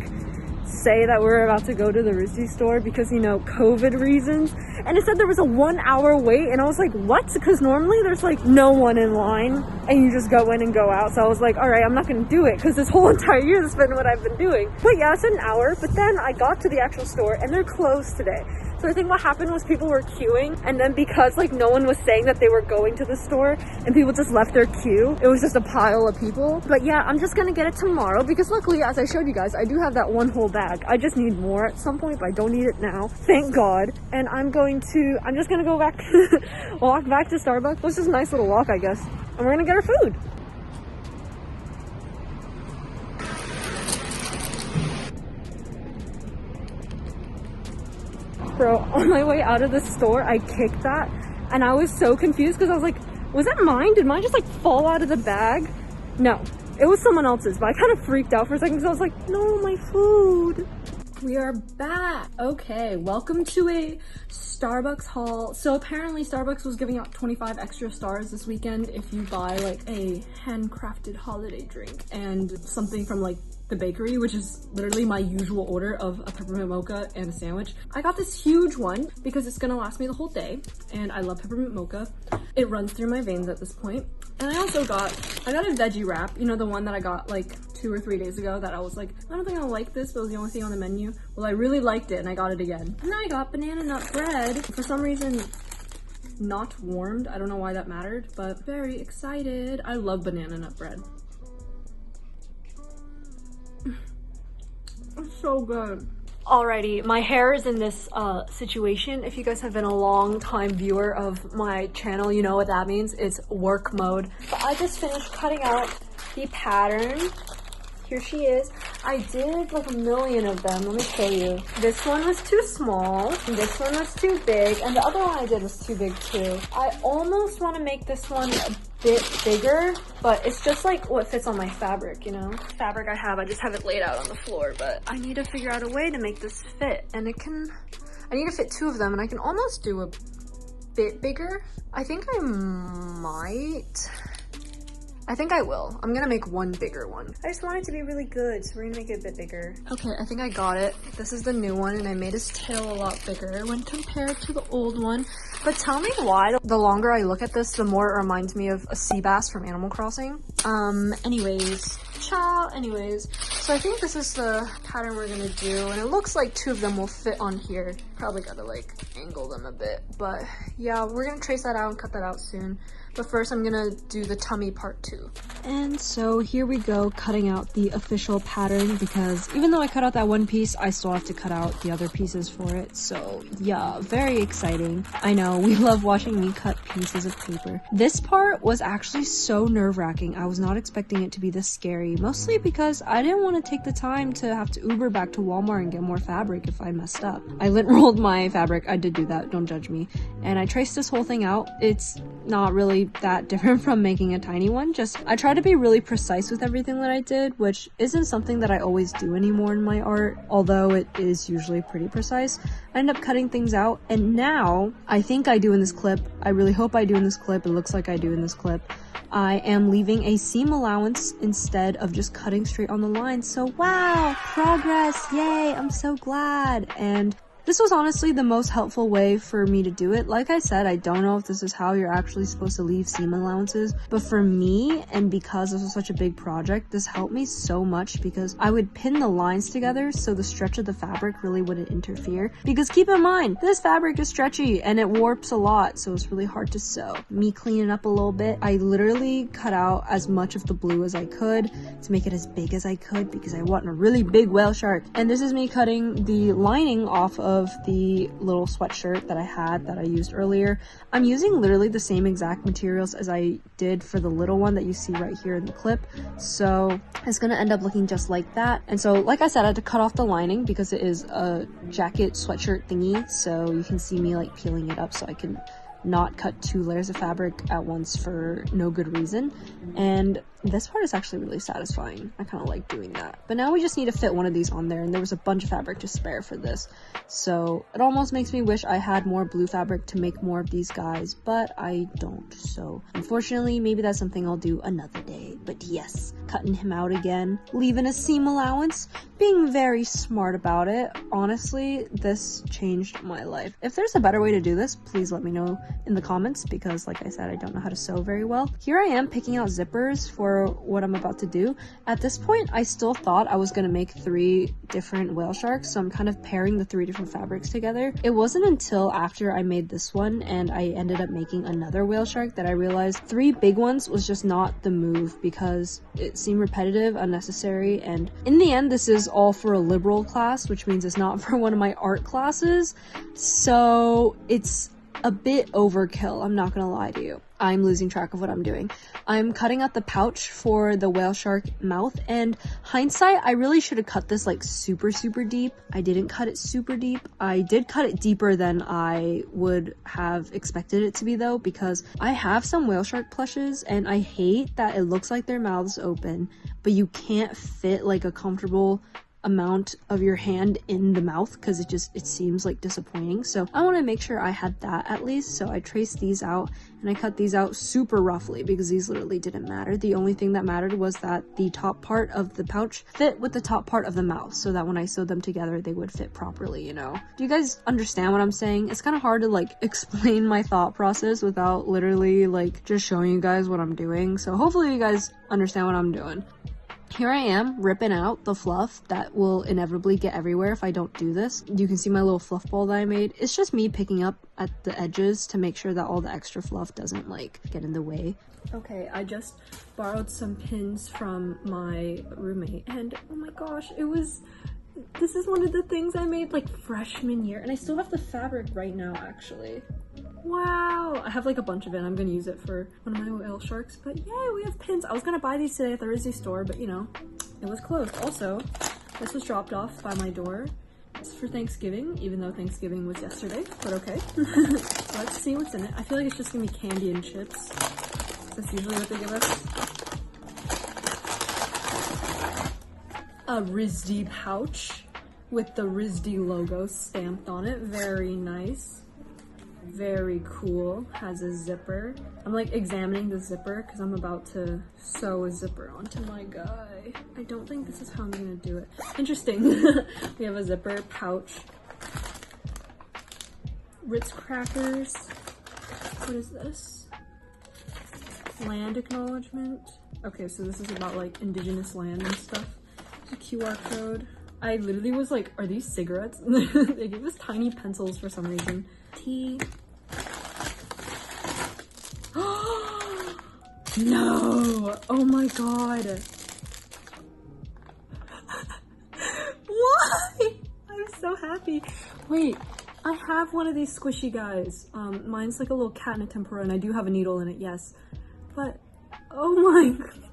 say that we're about to go to the RISD store because, you know, COVID reasons, and it said there was a 1-hour wait, and I was like, what? Because normally there's like no one in line and you just go in and go out. So I was like, all right, I'm not gonna do it because this whole entire year that's been what I've been doing. But yeah, it's an hour. But then I got to the actual store and they're closed today. So I think what happened was people were queuing, and then because like no one was saying that they were going to the store and people just left their queue, it was just a pile of people. But yeah, I'm just gonna get it tomorrow because luckily, as I showed you guys, I do have that one whole bag. I just need more at some point, but I don't need it now, thank god. And I'm just gonna go back walk back to Starbucks. It was just a nice little walk, I guess, and we're gonna get our food. Bro, on my way out of the store, I kicked that and I was so confused because I was like, was that mine? Did mine just like fall out of the bag? No, it was someone else's, but I kind of freaked out for a second because I was like, no, my food. We are back. Okay, welcome to a Starbucks haul. So apparently Starbucks was giving out 25 extra stars this weekend if you buy like a handcrafted holiday drink and something from like the bakery, which is literally my usual order of a peppermint mocha and a sandwich. I got this huge one because it's gonna last me the whole day and I love peppermint mocha. It runs through my veins at this point. And I also got a veggie wrap, you know, the one that I got like 2 or 3 days ago that I was like, I don't think I'll like this, but it was the only thing on the menu. Well, I really liked it and I got it again. And then I got banana nut bread. For some reason, not warmed. I don't know why that mattered, but very excited. I love banana nut bread. It's so good. Alrighty, my hair is in this situation. If you guys have been a long time viewer of my channel, you know what that means. It's work mode. But I just finished cutting out the pattern. Here she is. I did like a million of them. Let me show you. This one was too small, and this one was too big, and the other one I did was too big too. I almost want to make this one a bit bigger, but it's just like what fits on my fabric, you know? Fabric I just have it laid out on the floor, but I need to figure out a way to make this fit, and I need to fit 2 of them, and I can almost do a bit bigger. I think I might I think I will. I'm gonna make one bigger one. I just want it to be really good, so we're gonna make it a bit bigger. Okay, I think I got it. This is the new one, and I made his tail a lot bigger when compared to the old one. But tell me why the longer I look at this, the more it reminds me of a sea bass from Animal Crossing. Anyways, so I think this is the pattern we're gonna do, and it looks like 2 of them will fit on here. Probably gotta like angle them a bit, but yeah, we're gonna trace that out and cut that out soon. But first I'm gonna do the tummy part 2. And so here we go, cutting out the official pattern, because even though I cut out that one piece, I still have to cut out the other pieces for it. So yeah, very exciting. I know, we love watching me cut pieces of paper. This part was actually so nerve-wracking. I was not expecting it to be this scary, mostly because I didn't want to take the time to have to Uber back to Walmart and get more fabric if I messed up. I lint rolled my fabric. I did do that, don't judge me. And I traced this whole thing out. It's not really that different from making a tiny one. Just I try to be really precise with everything that I did, which isn't something that I always do anymore in my art, although it is usually pretty precise. I end up cutting things out, and now I think I do in this clip. I really hope I do in this clip. It looks like I do in this clip. I am leaving a seam allowance instead of just cutting straight on the line. So wow, progress, yay, I'm so glad. And this was honestly the most helpful way for me to do it. Like I said, I don't know if this is how you're actually supposed to leave seam allowances, but for me, and because this was such a big project, this helped me so much because I would pin the lines together so the stretch of the fabric really wouldn't interfere. Because keep in mind, this fabric is stretchy and it warps a lot, so it's really hard to sew. Me cleaning up a little bit, I literally cut out as much of the blue as I could to make it as big as I could because I want a really big whale shark. And this is me cutting the lining off of the little sweatshirt that I had that I used earlier. I'm using literally the same exact materials as I did for the little one that you see right here in the clip, so it's gonna end up looking just like that. And so like I said, I had to cut off the lining because it is a jacket sweatshirt thingy, so you can see me like peeling it up so I can not cut 2 layers of fabric at once for no good reason. And this part is actually really satisfying. I kind of like doing that. But now we just need to fit one of these on there, and there was a bunch of fabric to spare for this. So it almost makes me wish I had more blue fabric to make more of these guys, but I don't. So unfortunately, maybe that's something I'll do another day. But yes, cutting him out again, leaving a seam allowance, being very smart about it. Honestly, this changed my life. If there's a better way to do this, please let me know in the comments, because like I said, I don't know how to sew very well. Here I am picking out zippers for what I'm about to do. At this point, I still thought I was gonna make 3 different whale sharks, so I'm kind of pairing the 3 different fabrics together. It wasn't until after I made this one and I ended up making another whale shark that I realized 3 big ones was just not the move, because it seemed repetitive, unnecessary, and in the end, this is all for a liberal class, which means it's not for one of my art classes, so it's a bit overkill, I'm not gonna lie to you. I'm losing track of what I'm doing. I'm cutting out the pouch for the whale shark mouth, and hindsight, I really should have cut this like super deep. I didn't cut it super deep. I did cut it deeper than I would have expected it to be though, because I have some whale shark plushes and I hate that it looks like their mouths open, but you can't fit like a comfortable amount of your hand in the mouth because it seems like disappointing. So I want to make sure I had that at least, so I traced these out and I cut these out super roughly because these literally didn't matter. The only thing that mattered was that the top part of the pouch fit with the top part of the mouth, so that when I sewed them together they would fit properly, you know. Do you guys understand what I'm saying? It's kind of hard to like explain my thought process without literally like just showing you guys what I'm doing, so hopefully you guys understand what I'm doing. Here I am ripping out the fluff that will inevitably get everywhere if I don't do this. You can see my little fluff ball that I made. It's just me picking up at the edges to make sure that all the extra fluff doesn't like get in the way. Okay, I just borrowed some pins from my roommate and oh my gosh, this is one of the things I made like freshman year, and I still have the fabric right now actually. Wow, I have like a bunch of it. I'm gonna use it for one of my whale sharks, but yay, we have pins. I was gonna buy these today at the RISD store, but you know, it was closed. Also, this was dropped off by my door. It's for Thanksgiving, even though Thanksgiving was yesterday, but okay. Let's see what's in it. I feel like it's just gonna be candy and chips. That's usually what they give us. A RISD pouch with the RISD logo stamped on it. Very nice. Very cool. Has a zipper. I'm like examining the zipper because I'm about to sew a zipper onto my guy. I don't think this is how I'm gonna do it. Interesting. We have a zipper pouch. Ritz crackers. What is this? Land acknowledgement. Okay, so this is about like indigenous land and stuff. There's a QR code. I literally was like, are these cigarettes? They gave us tiny pencils for some reason. Tea. No! Oh my god. Why? I'm so happy. Wait, I have one of these squishy guys. Mine's like a little catnip tempura and I do have a needle in it, yes. But, oh my god.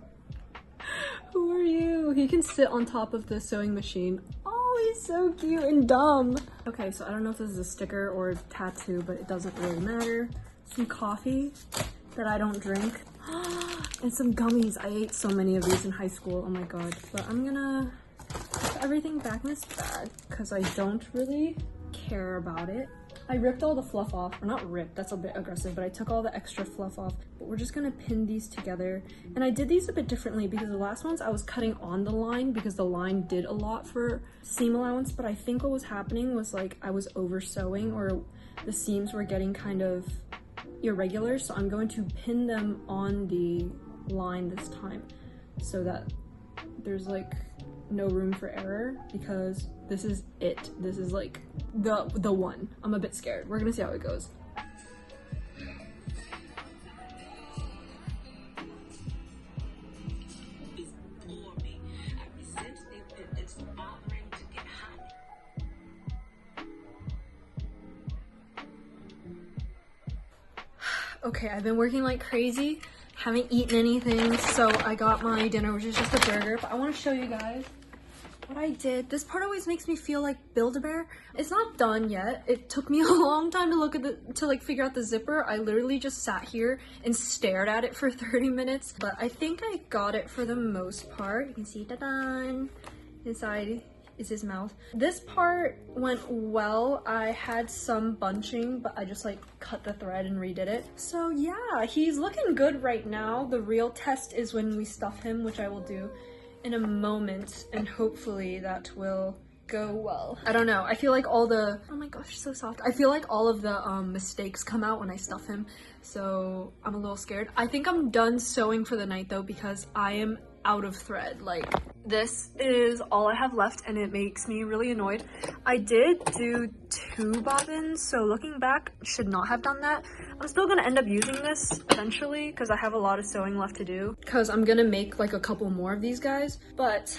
Who are you? He can sit on top of the sewing machine. Oh, he's so cute and dumb. Okay, so I don't know if this is a sticker or a tattoo, but it doesn't really matter. Some coffee that I don't drink. And some gummies. I ate so many of these in high school. Oh my god. But I'm gonna put everything back in this bag because I don't really care about it. I ripped all the fluff off, or not ripped, that's a bit aggressive, but I took all the extra fluff off. But we're just gonna pin these together. And I did these a bit differently because the last ones I was cutting on the line because the line did a lot for seam allowance, but I think what was happening was like I was over sewing or the seams were getting kind of irregular. So I'm going to pin them on the line this time so that there's like no room for error because this is it. This is like the one. I'm a bit scared. We're gonna see how it goes. Okay, I've been working like crazy. Haven't eaten anything, so I got my dinner, which is just a burger, but I want to show you guys what I did. This part always makes me feel like Build-A-Bear. It's not done yet. It took me a long time to look at to figure out the zipper. I literally just sat here and stared at it for 30 minutes, but I think I got it for the most part. You can see da-da! Inside is his mouth. This part went well. I had some bunching, but I just like cut the thread and redid it. So yeah, he's looking good right now. The real test is when we stuff him, which I will do in a moment, and hopefully that will go well. I don't know. I feel like all the, oh my gosh, so soft. I feel like all of the mistakes come out when I stuff him, so I'm a little scared. I think I'm done sewing for the night though because I am out of thread. Like, this is all I have left and it makes me really annoyed. I did do 2 bobbins, so looking back, should not have done that. I'm still gonna end up using this eventually because I have a lot of sewing left to do because I'm gonna make like a couple more of these guys, but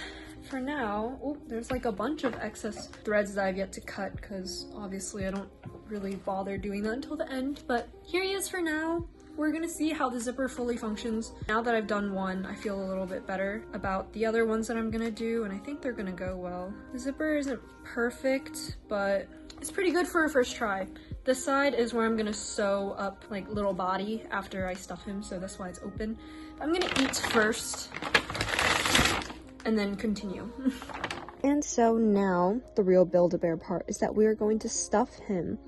for now, oh, there's like a bunch of excess threads that I've yet to cut because obviously I don't really bother doing that until the end, but here he is for now. We're gonna see how the zipper fully functions. Now that I've done one, I feel a little bit better about the other ones that I'm gonna do, and I think they're gonna go well. The zipper isn't perfect, but it's pretty good for a first try. This side is where I'm gonna sew up like little body after I stuff him, so that's why it's open. I'm gonna eat first and then continue. And so now the real Build-A-Bear part is that we are going to stuff him.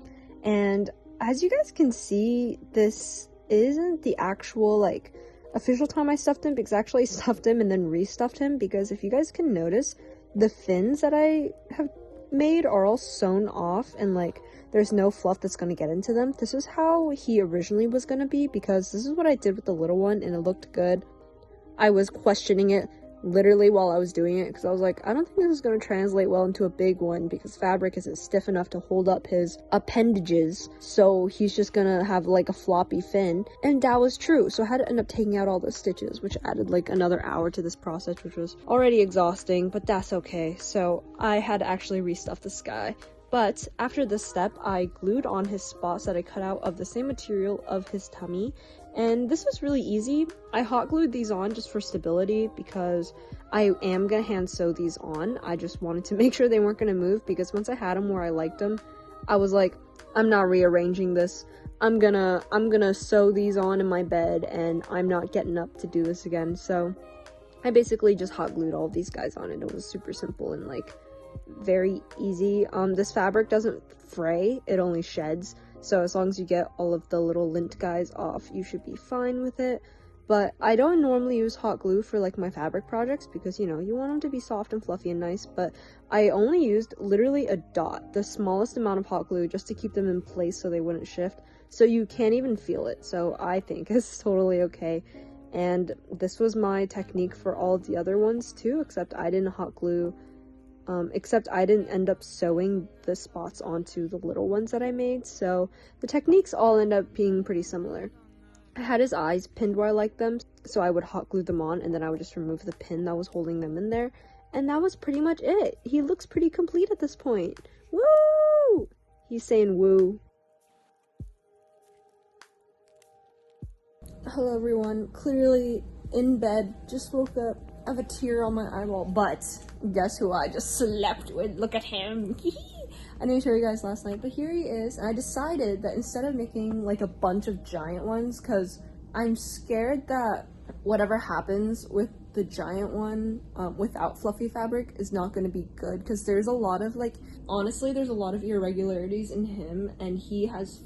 And as you guys can see, this isn't the actual like official time I stuffed him, because I actually stuffed him and then restuffed him, because if you guys can notice, the fins that I have made are all sewn off and like there's no fluff that's going to get into them. This is how he originally was going to be, because this is what I did with the little one and it looked good. I was questioning it literally while I was doing it because I was like, I don't think this is going to translate well into a big one because fabric isn't stiff enough to hold up his appendages, so he's just gonna have like a floppy fin. And that was true, so I had to end up taking out all the stitches, which added like another hour to this process, which was already exhausting, but that's okay. So I had to actually restuff this guy. But after this step, I glued on his spots that I cut out of the same material of his tummy. And this was really easy. I hot glued these on just for stability because I am gonna hand sew these on. I just wanted to make sure they weren't gonna move, because once I had them where I liked them, I was like, I'm not rearranging this. I'm gonna sew these on in my bed and I'm not getting up to do this again. So I basically just hot glued all of these guys on, and it was super simple and like very easy. This fabric doesn't fray, it only sheds. So as long as you get all of the little lint guys off, you should be fine with it. But I don't normally use hot glue for like my fabric projects because, you know, you want them to be soft and fluffy and nice. But I only used literally a dot, the smallest amount of hot glue, just to keep them in place so they wouldn't shift. So you can't even feel it. So I think it's totally okay. And this was my technique for all the other ones too, except I didn't hot glue, except I didn't end up sewing the spots onto the little ones that I made. So the techniques all end up being pretty similar. I had his eyes pinned where I liked them, so I would hot glue them on, and then I would just remove the pin that was holding them in there, and that was pretty much it. He looks pretty complete at this point. Woo! He's saying woo. Hello everyone, clearly in bed, just woke up. I have a tear on my eyeball, but guess who I just slept with? Look at him. I didn't show you guys last night, but here he is. And I decided that instead of making like a bunch of giant ones, because I'm scared that whatever happens with the giant one without fluffy fabric is not going to be good, because there's a lot of like, honestly, there's a lot of irregularities in him, and he has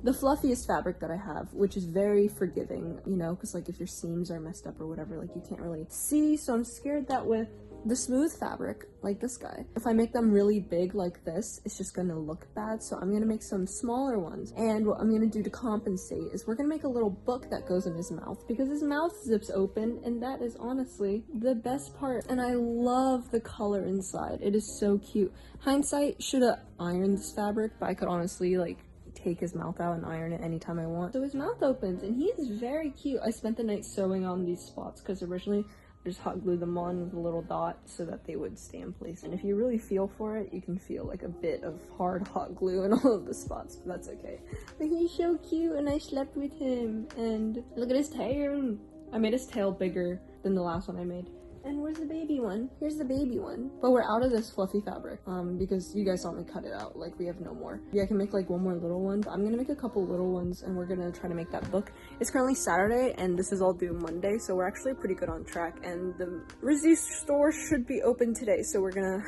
the fluffiest fabric that I have, which is very forgiving, you know, because like if your seams are messed up or whatever, like you can't really see. So I'm scared that with the smooth fabric, like this guy, if I make them really big like this, it's just gonna look bad. So I'm gonna make some smaller ones, and what I'm gonna do to compensate is we're gonna make a little book that goes in his mouth, because his mouth zips open, and that is honestly the best part. And I love the color inside. It is so cute. Hindsight, should have ironed this fabric, but I could honestly like take his mouth out and iron it anytime I want. So his mouth opens, and he is very cute. I spent the night sewing on these spots because originally I just hot glued them on with a little dot so that they would stay in place. And if you really feel for it, you can feel like a bit of hard hot glue in all of the spots, but that's okay. But he's so cute, and I slept with him, and look at his tail. I made his tail bigger than the last one I made. And where's the baby one? Here's the baby one. But we're out of this fluffy fabric, because you guys saw me cut it out. Like, we have no more. Yeah, I can make like one more little one, but I'm gonna make a couple little ones, and we're gonna try to make that book. It's currently Saturday, and this is all due Monday, so we're actually pretty good on track, and the RISD store should be open today, so we're gonna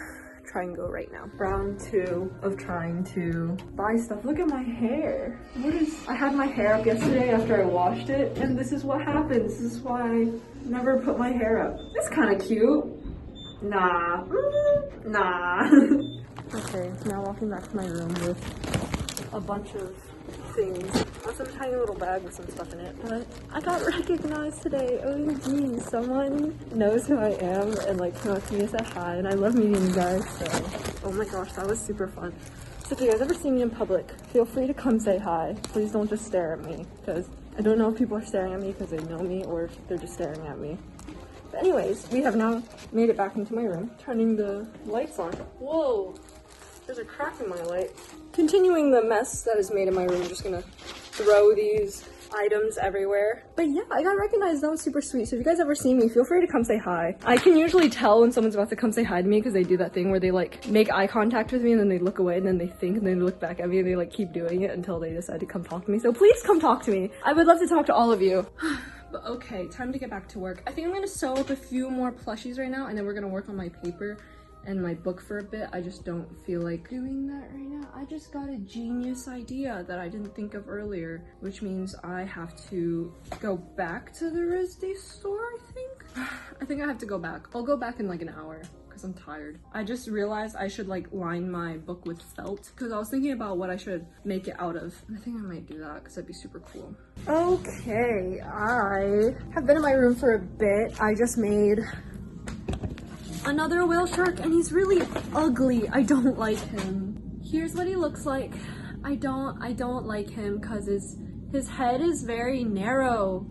try and go right now. Round 2 of trying to buy stuff. Look at my hair. I had my hair up yesterday after I washed it, and this is what happens. This is why I never put my hair up. It's kind of cute. Nah. Nah. Okay, now walking back to my room with a bunch of things. Also, a tiny little bag with some stuff in it. But I got recognized today. OMG, someone knows who I am and like came up to me and said hi, and I love meeting you guys. So, oh my gosh, that was super fun. So if you guys ever see me in public, feel free to come say hi. Please don't just stare at me, because I don't know if people are staring at me because they know me or if they're just staring at me. But anyways, we have now made it back into my room, turning the lights on. Whoa, there's a crack in my light. Continuing the mess that is made in my room, I'm just gonna throw these items everywhere. But yeah, I got recognized. That was super sweet. So if you guys ever see me, feel free to come say hi. I can usually tell when someone's about to come say hi to me because they do that thing where they like make eye contact with me and then they look away and then they think and then they look back at me and they like keep doing it until they decide to come talk to me. So please come talk to me. I would love to talk to all of you. But okay, time to get back to work. I think I'm gonna sew up a few more plushies right now, and then we're gonna work on my paper and my book for a bit. I just don't feel like doing that right now. I just got a genius idea that I didn't think of earlier, which means I have to go back to the RISD store, I think. I think I have to go back. I'll go back in like an hour because I'm tired. I just realized I should like line my book with felt because I was thinking about what I should make it out of. And I think I might do that because that'd be super cool. Okay, I have been in my room for a bit. I just made another whale shark, and he's really ugly. I don't like him. Here's what he looks like. I don't like him because his head is very narrow.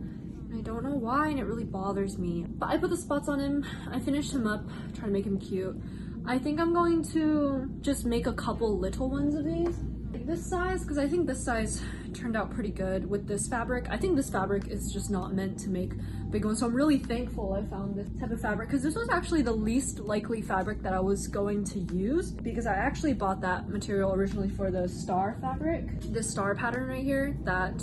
I don't know why, and it really bothers me. But I put the spots on him. I finished him up, trying to make him cute. I think I'm going to just make a couple little ones of these. Like this size, because I think this size turned out pretty good with this fabric. I think this fabric is just not meant to make big ones, so I'm really thankful I found this type of fabric, because this was actually the least likely fabric that I was going to use, because I actually bought that material originally for the star fabric. This star pattern right here that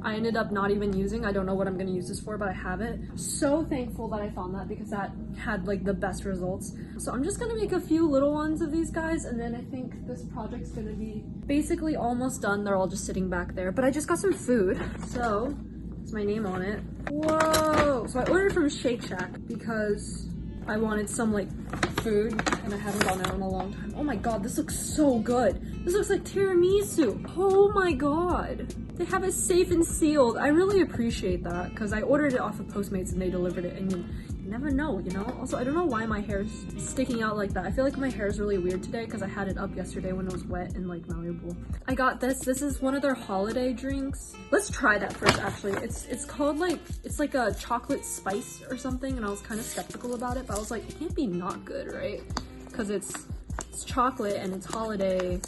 I ended up not even using. I don't know what I'm gonna use this for, but I have it. So thankful that I found that because that had like the best results. So I'm just gonna make a few little ones of these guys, and then I think this project's gonna be basically almost done. They're all just sitting back there, but I just got some food. So it's my name on it. Whoa! So I ordered from Shake Shack because I wanted some like food and I haven't gone out in a long time. Oh my god, this looks so good. This looks like tiramisu. Oh my god. They have it safe and sealed. I really appreciate that because I ordered it off of Postmates and they delivered it, and you never know, you know? Also, I don't know why my hair's sticking out like that. I feel like my hair is really weird today because I had it up yesterday when it was wet and like malleable. I got this. This is one of their holiday drinks. Let's try that first actually. It's called like, it's like a chocolate spice or something, and I was kind of skeptical about it, but I was like, it can't be not good, right? Because it's chocolate and it's holiday.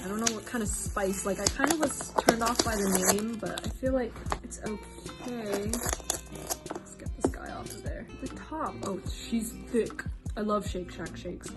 I don't know what kind of spice. Like, I kind of was turned off by the name, but I feel like it's okay. Let's get this guy off of there. The top. Oh, she's thick. I love Shake Shack shakes.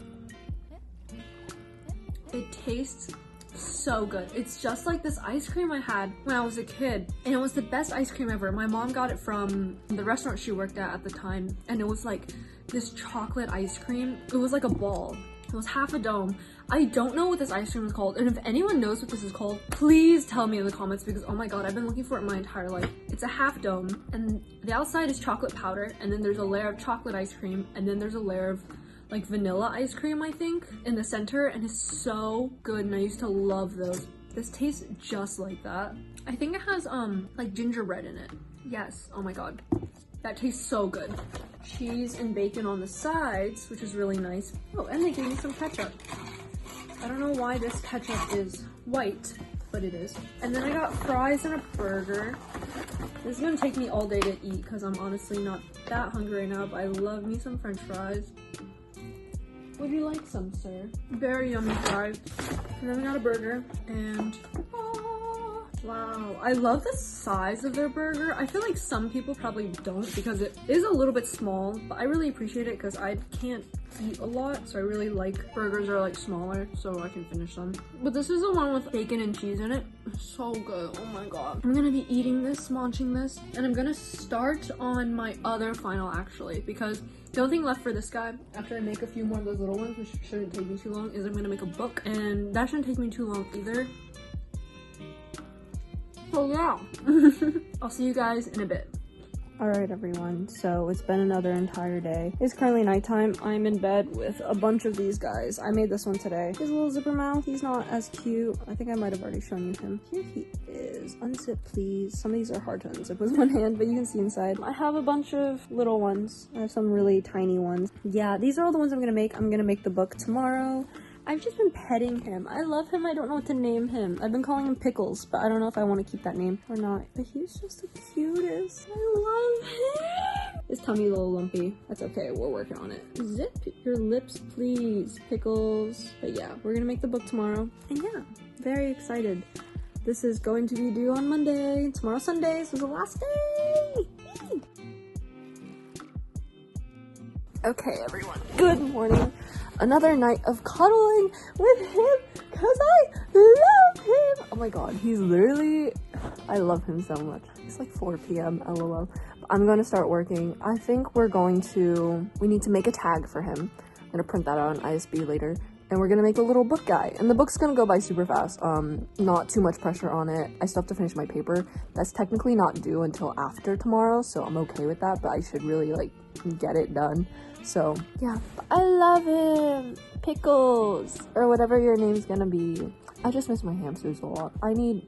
It tastes so good. It's just like this ice cream I had when I was a kid, and it was the best ice cream ever. My mom got it from the restaurant she worked at the time, and it was like this chocolate ice cream. It was like a ball. It was half a dome. I don't know what this ice cream is called, and if anyone knows what this is called, please tell me in the comments because oh my god, I've been looking for it my entire life. It's a half dome, and the outside is chocolate powder, and then there's a layer of chocolate ice cream, and then there's a layer of like vanilla ice cream, I think, in the center, and it's so good, and I used to love those. This tastes just like that. I think it has like gingerbread in it. Yes, oh my god. That tastes so good. Cheese and bacon on the sides, which is really nice. Oh, and they gave me some ketchup. I don't know why this ketchup is white, but it is. And then I got fries and a burger. This is gonna take me all day to eat because I'm honestly not that hungry right now, but I love me some french fries. Would you like some, sir? Very yummy fries. And then we got a burger, and wow, I love the size of their burger. I feel like some people probably don't because it is a little bit small, but I really appreciate it because I can't eat a lot, so I really like burgers that are like smaller so I can finish them. But this is the one with bacon and cheese in it. So good, oh my god. I'm gonna be eating this, munching this, and I'm gonna start on my other final actually, because the only thing left for this guy, after I make a few more of those little ones, which shouldn't take me too long, is I'm gonna make a book, and that shouldn't take me too long either. So yeah, I'll see you guys in a bit. Alright everyone, so it's been another entire day. It's currently nighttime. I'm in bed with a bunch of these guys. I made this one today. His little zipper mouth, he's not as cute. I think I might have already shown you him. Here he is. Unzip please. Some of these are hard to unzip with one hand, but you can see inside. I have a bunch of little ones. I have some really tiny ones. Yeah, these are all the ones I'm gonna make. I'm gonna make the book tomorrow. I've just been petting him. I love him. I don't know what to name him. I've been calling him Pickles, but I don't know if I want to keep that name or not. But he's just the cutest. I love him. His tummy a little lumpy. That's okay. We're working on it. Zip your lips, please, Pickles. But yeah, we're gonna make the book tomorrow. And yeah, very excited. This is going to be due on Monday. Tomorrow's Sunday, so it's the last day. Yay. Okay, everyone. Good morning. Another night of cuddling with him because I love him. Oh my god, he's literally, I love him so much. It's like 4 p.m. LOL. I'm going to start working. I think we need to make a tag for him. I'm going to print that out on ISB later. And we're going to make a little book guy. And the book's going to go by super fast. Not too much pressure on it. I still have to finish my paper. That's technically not due until after tomorrow, so I'm okay with that. But I should really like get it done. So yeah, I love him. Pickles, or whatever your name's gonna be. I just miss my hamsters a lot. I need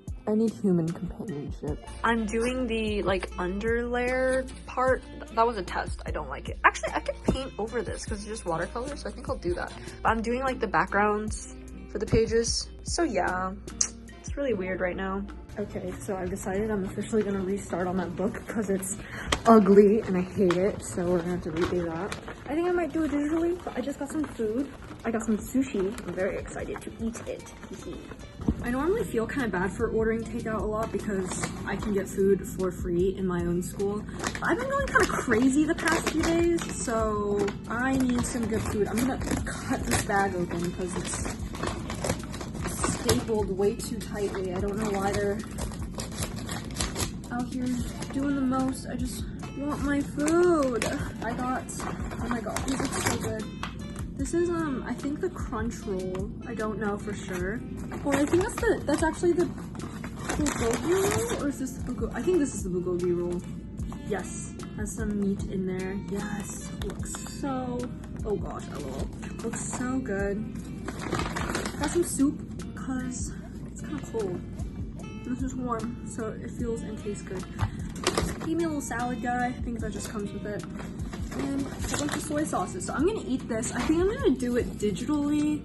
human companionship. I'm doing the like under layer part. That was a test. I don't like it. Actually, I could paint over this because it's just watercolor, so I think I'll do that. But I'm doing like the backgrounds for the pages. So yeah, it's really weird right now. Okay, so I've decided I'm officially gonna restart on that book because it's ugly and I hate it, so we're gonna have to redo that. I think I might do it digitally, but I just got some food. I got some sushi. I'm very excited to eat it. I normally feel kind of bad for ordering takeout a lot because I can get food for free in my own school. But I've been going kind of crazy the past few days, so I need some good food. I'm gonna cut this bag open because it's stapled way too tightly. I don't know why they're... out here doing the most. I just want my food. I got, oh my god, these look so good. This is, I think the crunch roll. I don't know for sure. Or I think that's actually the bulgogi roll, or is this the bulgogi? I think this is the bulgogi roll. Yes, has some meat in there. Yes, looks so, oh gosh, lol. Looks so good. Got some soup, cause it's kind of cold. This is warm, so it feels and tastes good. Gave me a little salad guy. I think that just comes with it. And a bunch of soy sauces. So I'm gonna eat this. I think I'm gonna do it digitally,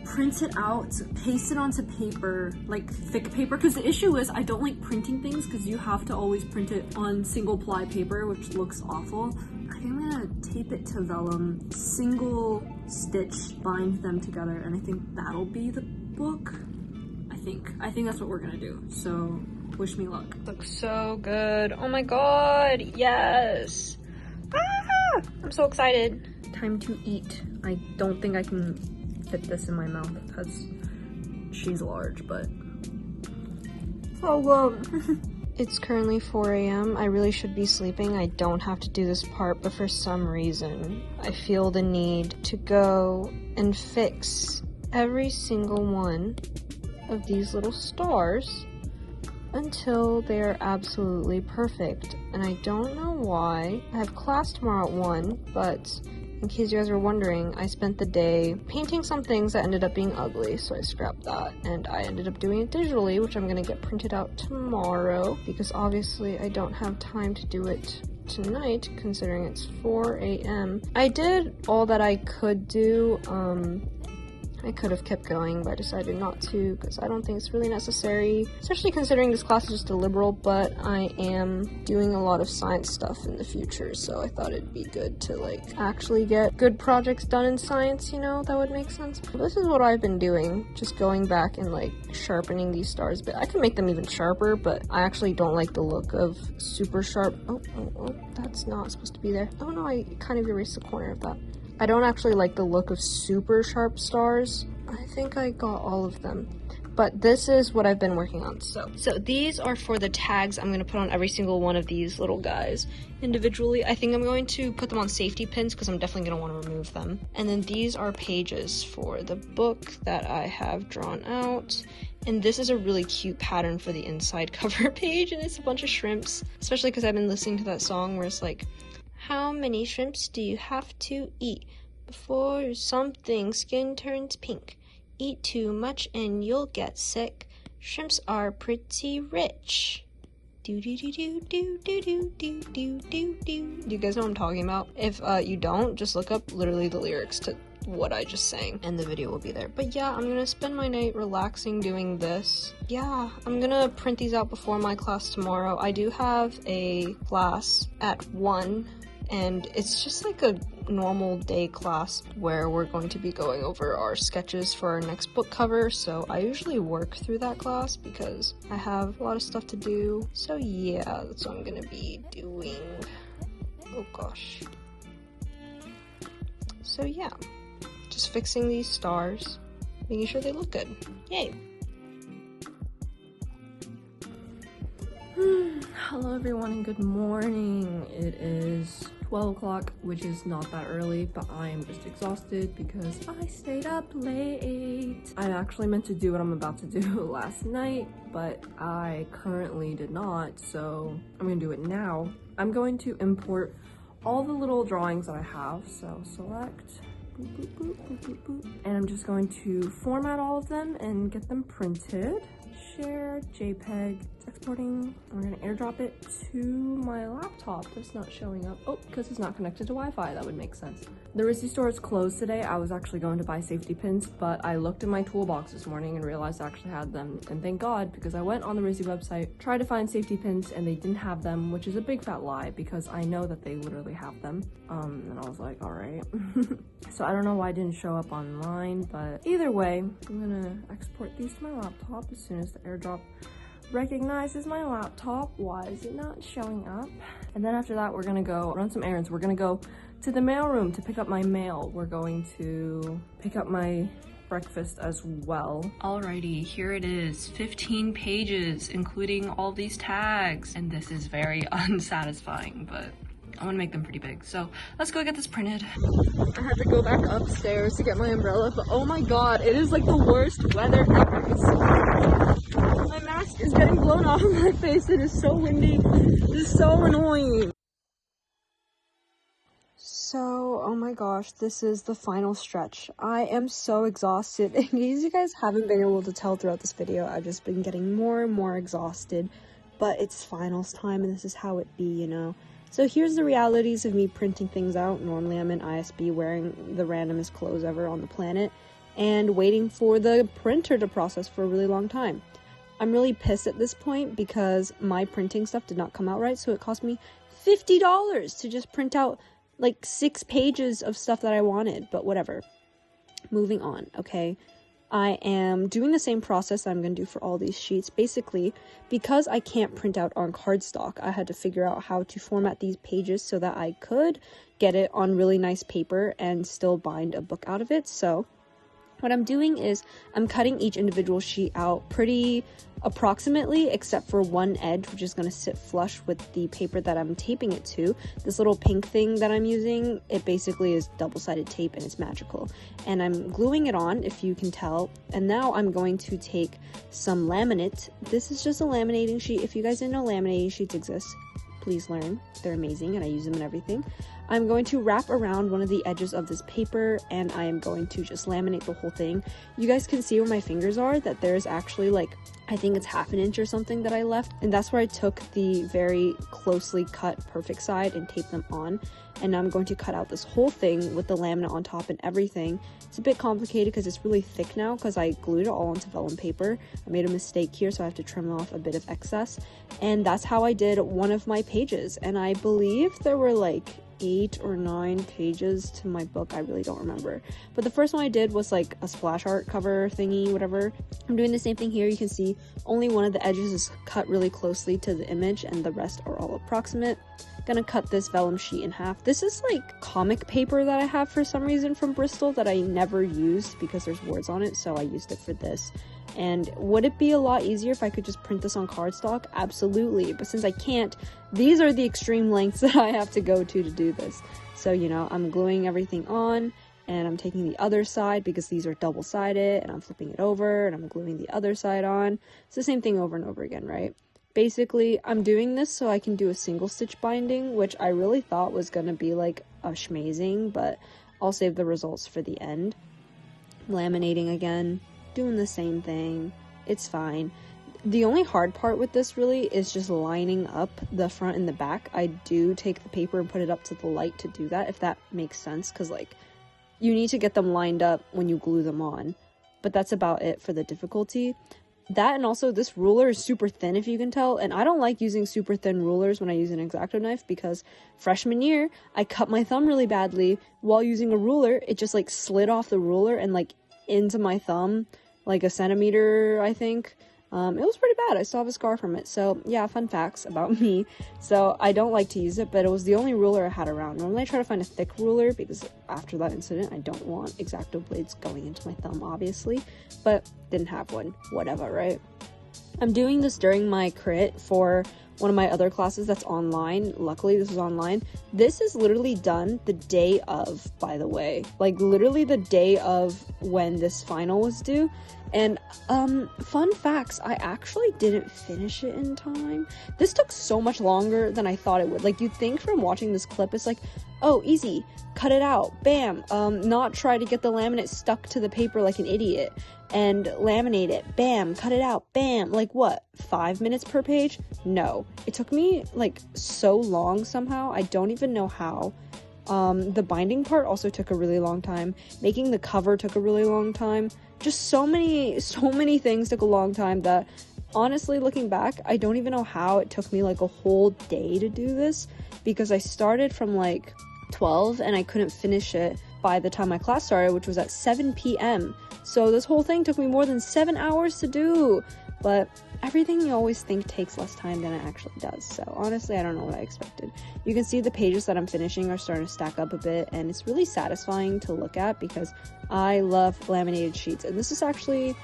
print it out, paste it onto paper, like thick paper. Because the issue is I don't like printing things because you have to always print it on single ply paper, which looks awful. I think I'm gonna tape it to vellum, single stitch, bind them together, and I think that'll be the book. I think that's what we're gonna do. So wish me luck. Looks so good. Oh my god, yes. Ah, I'm so excited. Time to eat. I don't think I can fit this in my mouth because she's large, but so good. It's currently 4 a.m. I really should be sleeping. I don't have to do this part, but for some reason, I feel the need to go and fix every single one of these little stars until they're absolutely perfect. And I don't know why. I have class tomorrow at 1, but in case you guys were wondering, I spent the day painting some things that ended up being ugly, so I scrapped that, and I ended up doing it digitally, which I'm gonna get printed out tomorrow, because obviously I don't have time to do it tonight, considering it's 4 a.m. I did all that I could do. I could have kept going, but I decided not to because I don't think it's really necessary, especially considering this class is just a liberal, but I am doing a lot of science stuff in the future, so I thought it'd be good to like actually get good projects done in science, you know, that would make sense. But this is what I've been doing, just going back and like sharpening these stars a bit. I can make them even sharper, but I actually don't like the look of super sharp. Oh, that's not supposed to be there. Oh no, I kind of erased the corner of that. I don't actually like the look of super sharp stars. I think I got all of them. But this is what I've been working on. So these are for the tags I'm going to put on every single one of these little guys individually. I think I'm going to put them on safety pins because I'm definitely going to want to remove them. And then these are pages for the book that I have drawn out. And this is a really cute pattern for the inside cover page, and it's a bunch of shrimps, especially because I've been listening to that song where it's like, how many shrimps do you have to eat before something skin turns pink? Eat too much and you'll get sick. Shrimps are pretty rich. Do do do do do do do do do do do. Do you guys know what I'm talking about? If you don't, just look up literally the lyrics to what I just sang and the video will be there. But yeah, I'm gonna spend my night relaxing doing this. Yeah, I'm gonna print these out before my class tomorrow. I do have a class at 1. And it's just like a normal day class where we're going to be going over our sketches for our next book cover. So I usually work through that class because I have a lot of stuff to do. So yeah, that's what I'm gonna be doing. Oh gosh. So yeah, just fixing these stars, making sure they look good. Yay. Hello everyone and good morning. It is 12 o'clock, which is not that early, but I am just exhausted because I stayed up late. I actually meant to do what I'm about to do last night, but I currently did not, so I'm gonna do it now. I'm going to import all the little drawings that I have, so select, boop, boop, boop, boop, boop, boop, and I'm just going to format all of them and get them printed. Share, JPEG, it's exporting. I'm gonna airdrop it to my laptop that's not showing up. Oh, because it's not connected to Wi-Fi, that would make sense. The RISD store is closed today. I was actually going to buy safety pins, but I looked in my toolbox this morning and realized I actually had them. And thank God, because I went on the RISD website, tried to find safety pins, and they didn't have them, which is a big fat lie because I know that they literally have them. And I was like, all right. So I don't know why it didn't show up online, but either way, I'm gonna export these to my laptop as soon as the airdrop recognizes my laptop. Why is it not showing up? And then after that, we're gonna go run some errands. We're gonna go to the mailroom to pick up my mail. We're going to pick up my breakfast as well. Alrighty, here it is. 15 pages, including all these tags. And this is very unsatisfying, but I want to make them pretty big. So let's go get this printed. I had to go back upstairs to get my umbrella, but oh my god, it is like the worst weather ever. It's so windy. My mask is getting blown off of my face. It is so windy. This is so annoying. So, oh my gosh, this is the final stretch. I am so exhausted. In case you guys haven't been able to tell throughout this video, I've just been getting more and more exhausted. But it's finals time and this is how it be, you know. So here's the realities of me printing things out. Normally I'm in ISB wearing the randomest clothes ever on the planet and waiting for the printer to process for a really long time. I'm really pissed at this point because my printing stuff did not come out right, so it cost me $50 to just print out like 6 pages of stuff that I wanted, but whatever. Moving on, okay? I am doing the same process I'm going to do for all these sheets. Basically, because I can't print out on cardstock, I had to figure out how to format these pages so that I could get it on really nice paper and still bind a book out of it. So what I'm doing is I'm cutting each individual sheet out pretty approximately, except for one edge, which is going to sit flush with the paper that I'm taping it to. This little pink thing that I'm using, it basically is double-sided tape and it's magical. And I'm gluing it on, if you can tell. And now I'm going to take some laminate. This is just a laminating sheet. If you guys didn't know laminating sheets exist, please learn. They're amazing and I use them in everything. I'm going to wrap around one of the edges of this paper and I am going to just laminate the whole thing. You guys can see where my fingers are, that there's actually like, I think it's ½ an inch or something that I left, and that's where I took the very closely cut perfect side and taped them on. And now I'm going to cut out this whole thing with the laminate on top and everything. It's a bit complicated because it's really thick now because I glued it all onto vellum paper. I made a mistake here, so I have to trim off a bit of excess. And that's how I did one of my pages. And I believe there were like 8 or 9 pages to my book. I really don't remember, but the first one I did was like a splash art cover thingy, whatever. I'm doing the same thing here. You can see only one of the edges is cut really closely to the image and the rest are all approximate. Gonna cut this vellum sheet in half. This is like comic paper that I have for some reason from Bristol that I never used because there's words on it, so I used it for this. And would it be a lot easier if I could just print this on cardstock? Absolutely, but since I can't, these are the extreme lengths that I have to go to do this. So, you know, I'm gluing everything on and I'm taking the other side because these are double-sided and I'm flipping it over and I'm gluing the other side on. It's the same thing over and over again, right? Basically, I'm doing this so I can do a single stitch binding, which I really thought was gonna be like a schmazing, but I'll save the results for the end. Laminating again, doing the same thing, it's fine. The only hard part with this really is just lining up the front and the back. I do take the paper and put it up to the light to do that, if that makes sense, because like you need to get them lined up when you glue them on, but that's about it for the difficulty. That, and also this ruler is super thin, if you can tell, and I don't like using super thin rulers when I use an X-Acto knife because freshman year I cut my thumb really badly while using a ruler. It just like slid off the ruler and like into my thumb like a centimeter, I think. It was pretty bad. I still have a scar from it. So yeah, fun facts about me. So I don't like to use it, but it was the only ruler I had around. Normally I try to find a thick ruler because after that incident I don't want X-Acto blades going into my thumb, obviously, but didn't have one. Whatever, right? I'm doing this during my crit for one of my other classes that's online. Luckily this is online. This is literally done the day of, by the way, like literally the day of when this final was due. And fun facts, I actually didn't finish it in time. This took so much longer than I thought it would. Like, you'd think from watching this clip, it's like, oh, easy, cut it out, bam. Not try to get the laminate stuck to the paper like an idiot and laminate it, bam, cut it out, bam. Like what, 5 minutes per page? No, it took me like so long somehow. I don't even know how. The binding part also took a really long time. Making the cover took a really long time. Just so many things took a long time that honestly, looking back, I don't even know how it took me like a whole day to do this, because I started from like 12 and I couldn't finish it by the time my class started, which was at 7 p.m. So this whole thing took me more than 7 hours to do. but everything you always think takes less time than it actually does. So honestly, I don't know what I expected. You can see the pages that I'm finishing are starting to stack up a bit, and it's really satisfying to look at because I love laminated sheets. And this is actually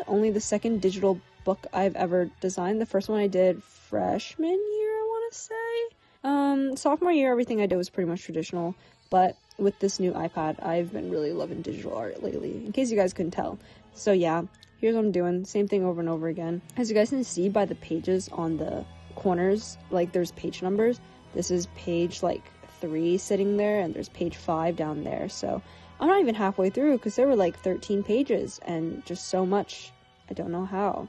only the second digital book I've ever designed. The first one I did freshman year, I want to say. Sophomore year, everything I did was pretty much traditional, but with this new iPad, I've been really loving digital art lately, in case you guys couldn't tell. So yeah, here's what I'm doing. Same thing over and over again. As you guys can see by the pages on the corners, like there's page numbers. This is page like 3 sitting there, and there's page 5 down there. So I'm not even halfway through because there were like 13 pages and just so much. I don't know how.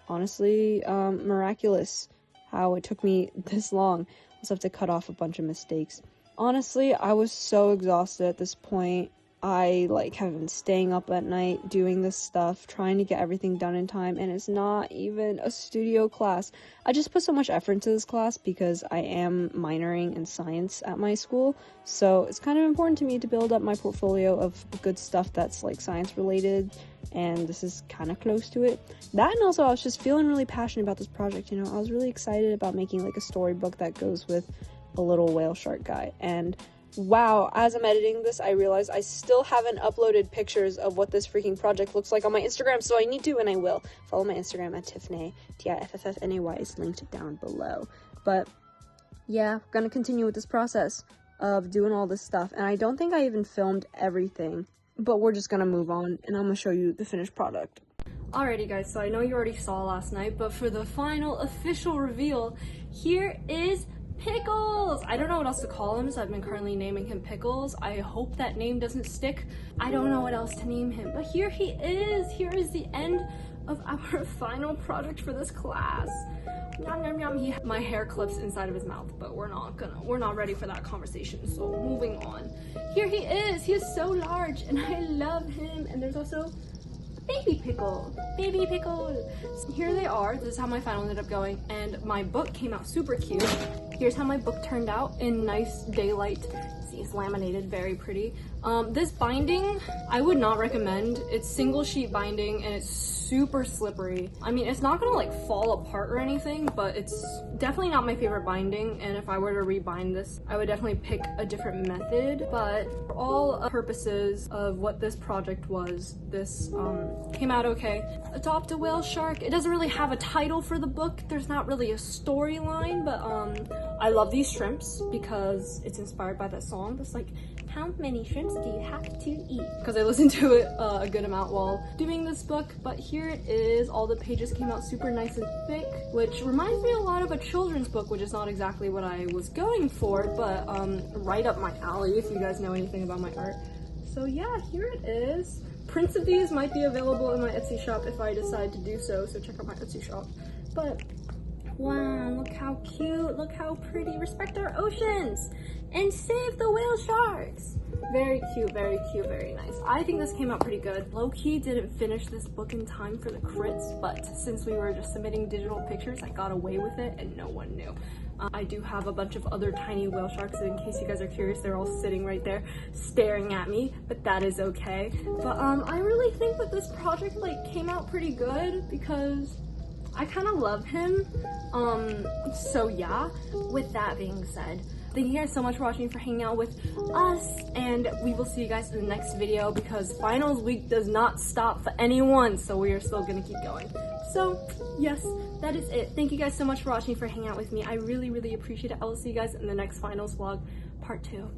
Honestly, miraculous how it took me this long. I just have to cut off a bunch of mistakes. Honestly, I was so exhausted at this point. I have been staying up at night doing this stuff, trying to get everything done in time, and it's not even a studio class. I just put so much effort into this class because I am minoring in science at my school, so it's kind of important to me to build up my portfolio of good stuff that's science related, and this is kind of close to it. That, and also I was just feeling really passionate about this project. I was really excited about making a storybook that goes with a little whale shark guy. And wow, as I'm editing this, I realize I still haven't uploaded pictures of what this freaking project looks like on my Instagram, so I need to, and I will. Follow my Instagram at Tiffnay, Tiffnay, is linked down below. But yeah, gonna continue with this process of doing all this stuff, and I don't think I even filmed everything, but we're just gonna move on, and I'm gonna show you the finished product. Alrighty guys, so I know you already saw last night, but for the final official reveal, here is Pickles! I don't know what else to call him, so I've been currently naming him Pickles. I hope that name doesn't stick. I don't know what else to name him, but here he is! Here is the end of our final project for this class. Yum, yum, yum. My hair clips inside of his mouth, but we're not ready for that conversation, so moving on. Here he is! He is so large, and I love him, and there's also Baby Pickle. Baby Pickle. So here they are. This is how my final ended up going, and my book came out super cute. Here's how my book turned out in nice daylight. See, it's laminated, very pretty. This binding, I would not recommend. It's single sheet binding, and it's super slippery. I mean, it's not gonna fall apart or anything, but it's definitely not my favorite binding, and if I were to rebind this, I would definitely pick a different method. But for all purposes of what this project was, this came out okay. Adopt a whale shark. It doesn't really have a title for the book. There's not really a storyline, but I love these shrimps because it's inspired by that song that's how many shrimps do you have to eat? Because I listened to it a good amount while doing this book, but here it is. All the pages came out super nice and thick, which reminds me a lot of a children's book, which is not exactly what I was going for, but right up my alley if you guys know anything about my art. So yeah, here it is. Prints of these might be available in my Etsy shop if I decide to do so, so check out my Etsy shop. But wow, look how cute, look how pretty. Respect our oceans and save the whale sharks. Very cute, very nice. I think this came out pretty good. Low-key didn't finish this book in time for the crits, but since we were just submitting digital pictures, I got away with it and no one knew. I do have a bunch of other tiny whale sharks, in case you guys are curious. They're all sitting right there staring at me, but that is okay. But I really think that this project came out pretty good because I kind of love him. So yeah, with that being said, thank you guys so much for watching, for hanging out with us, and we will see you guys in the next video because finals week does not stop for anyone, so we are still gonna keep going. So yes, that is it. Thank you guys so much for watching, for hanging out with me. I really appreciate it. I will see you guys in the next finals vlog, part 2.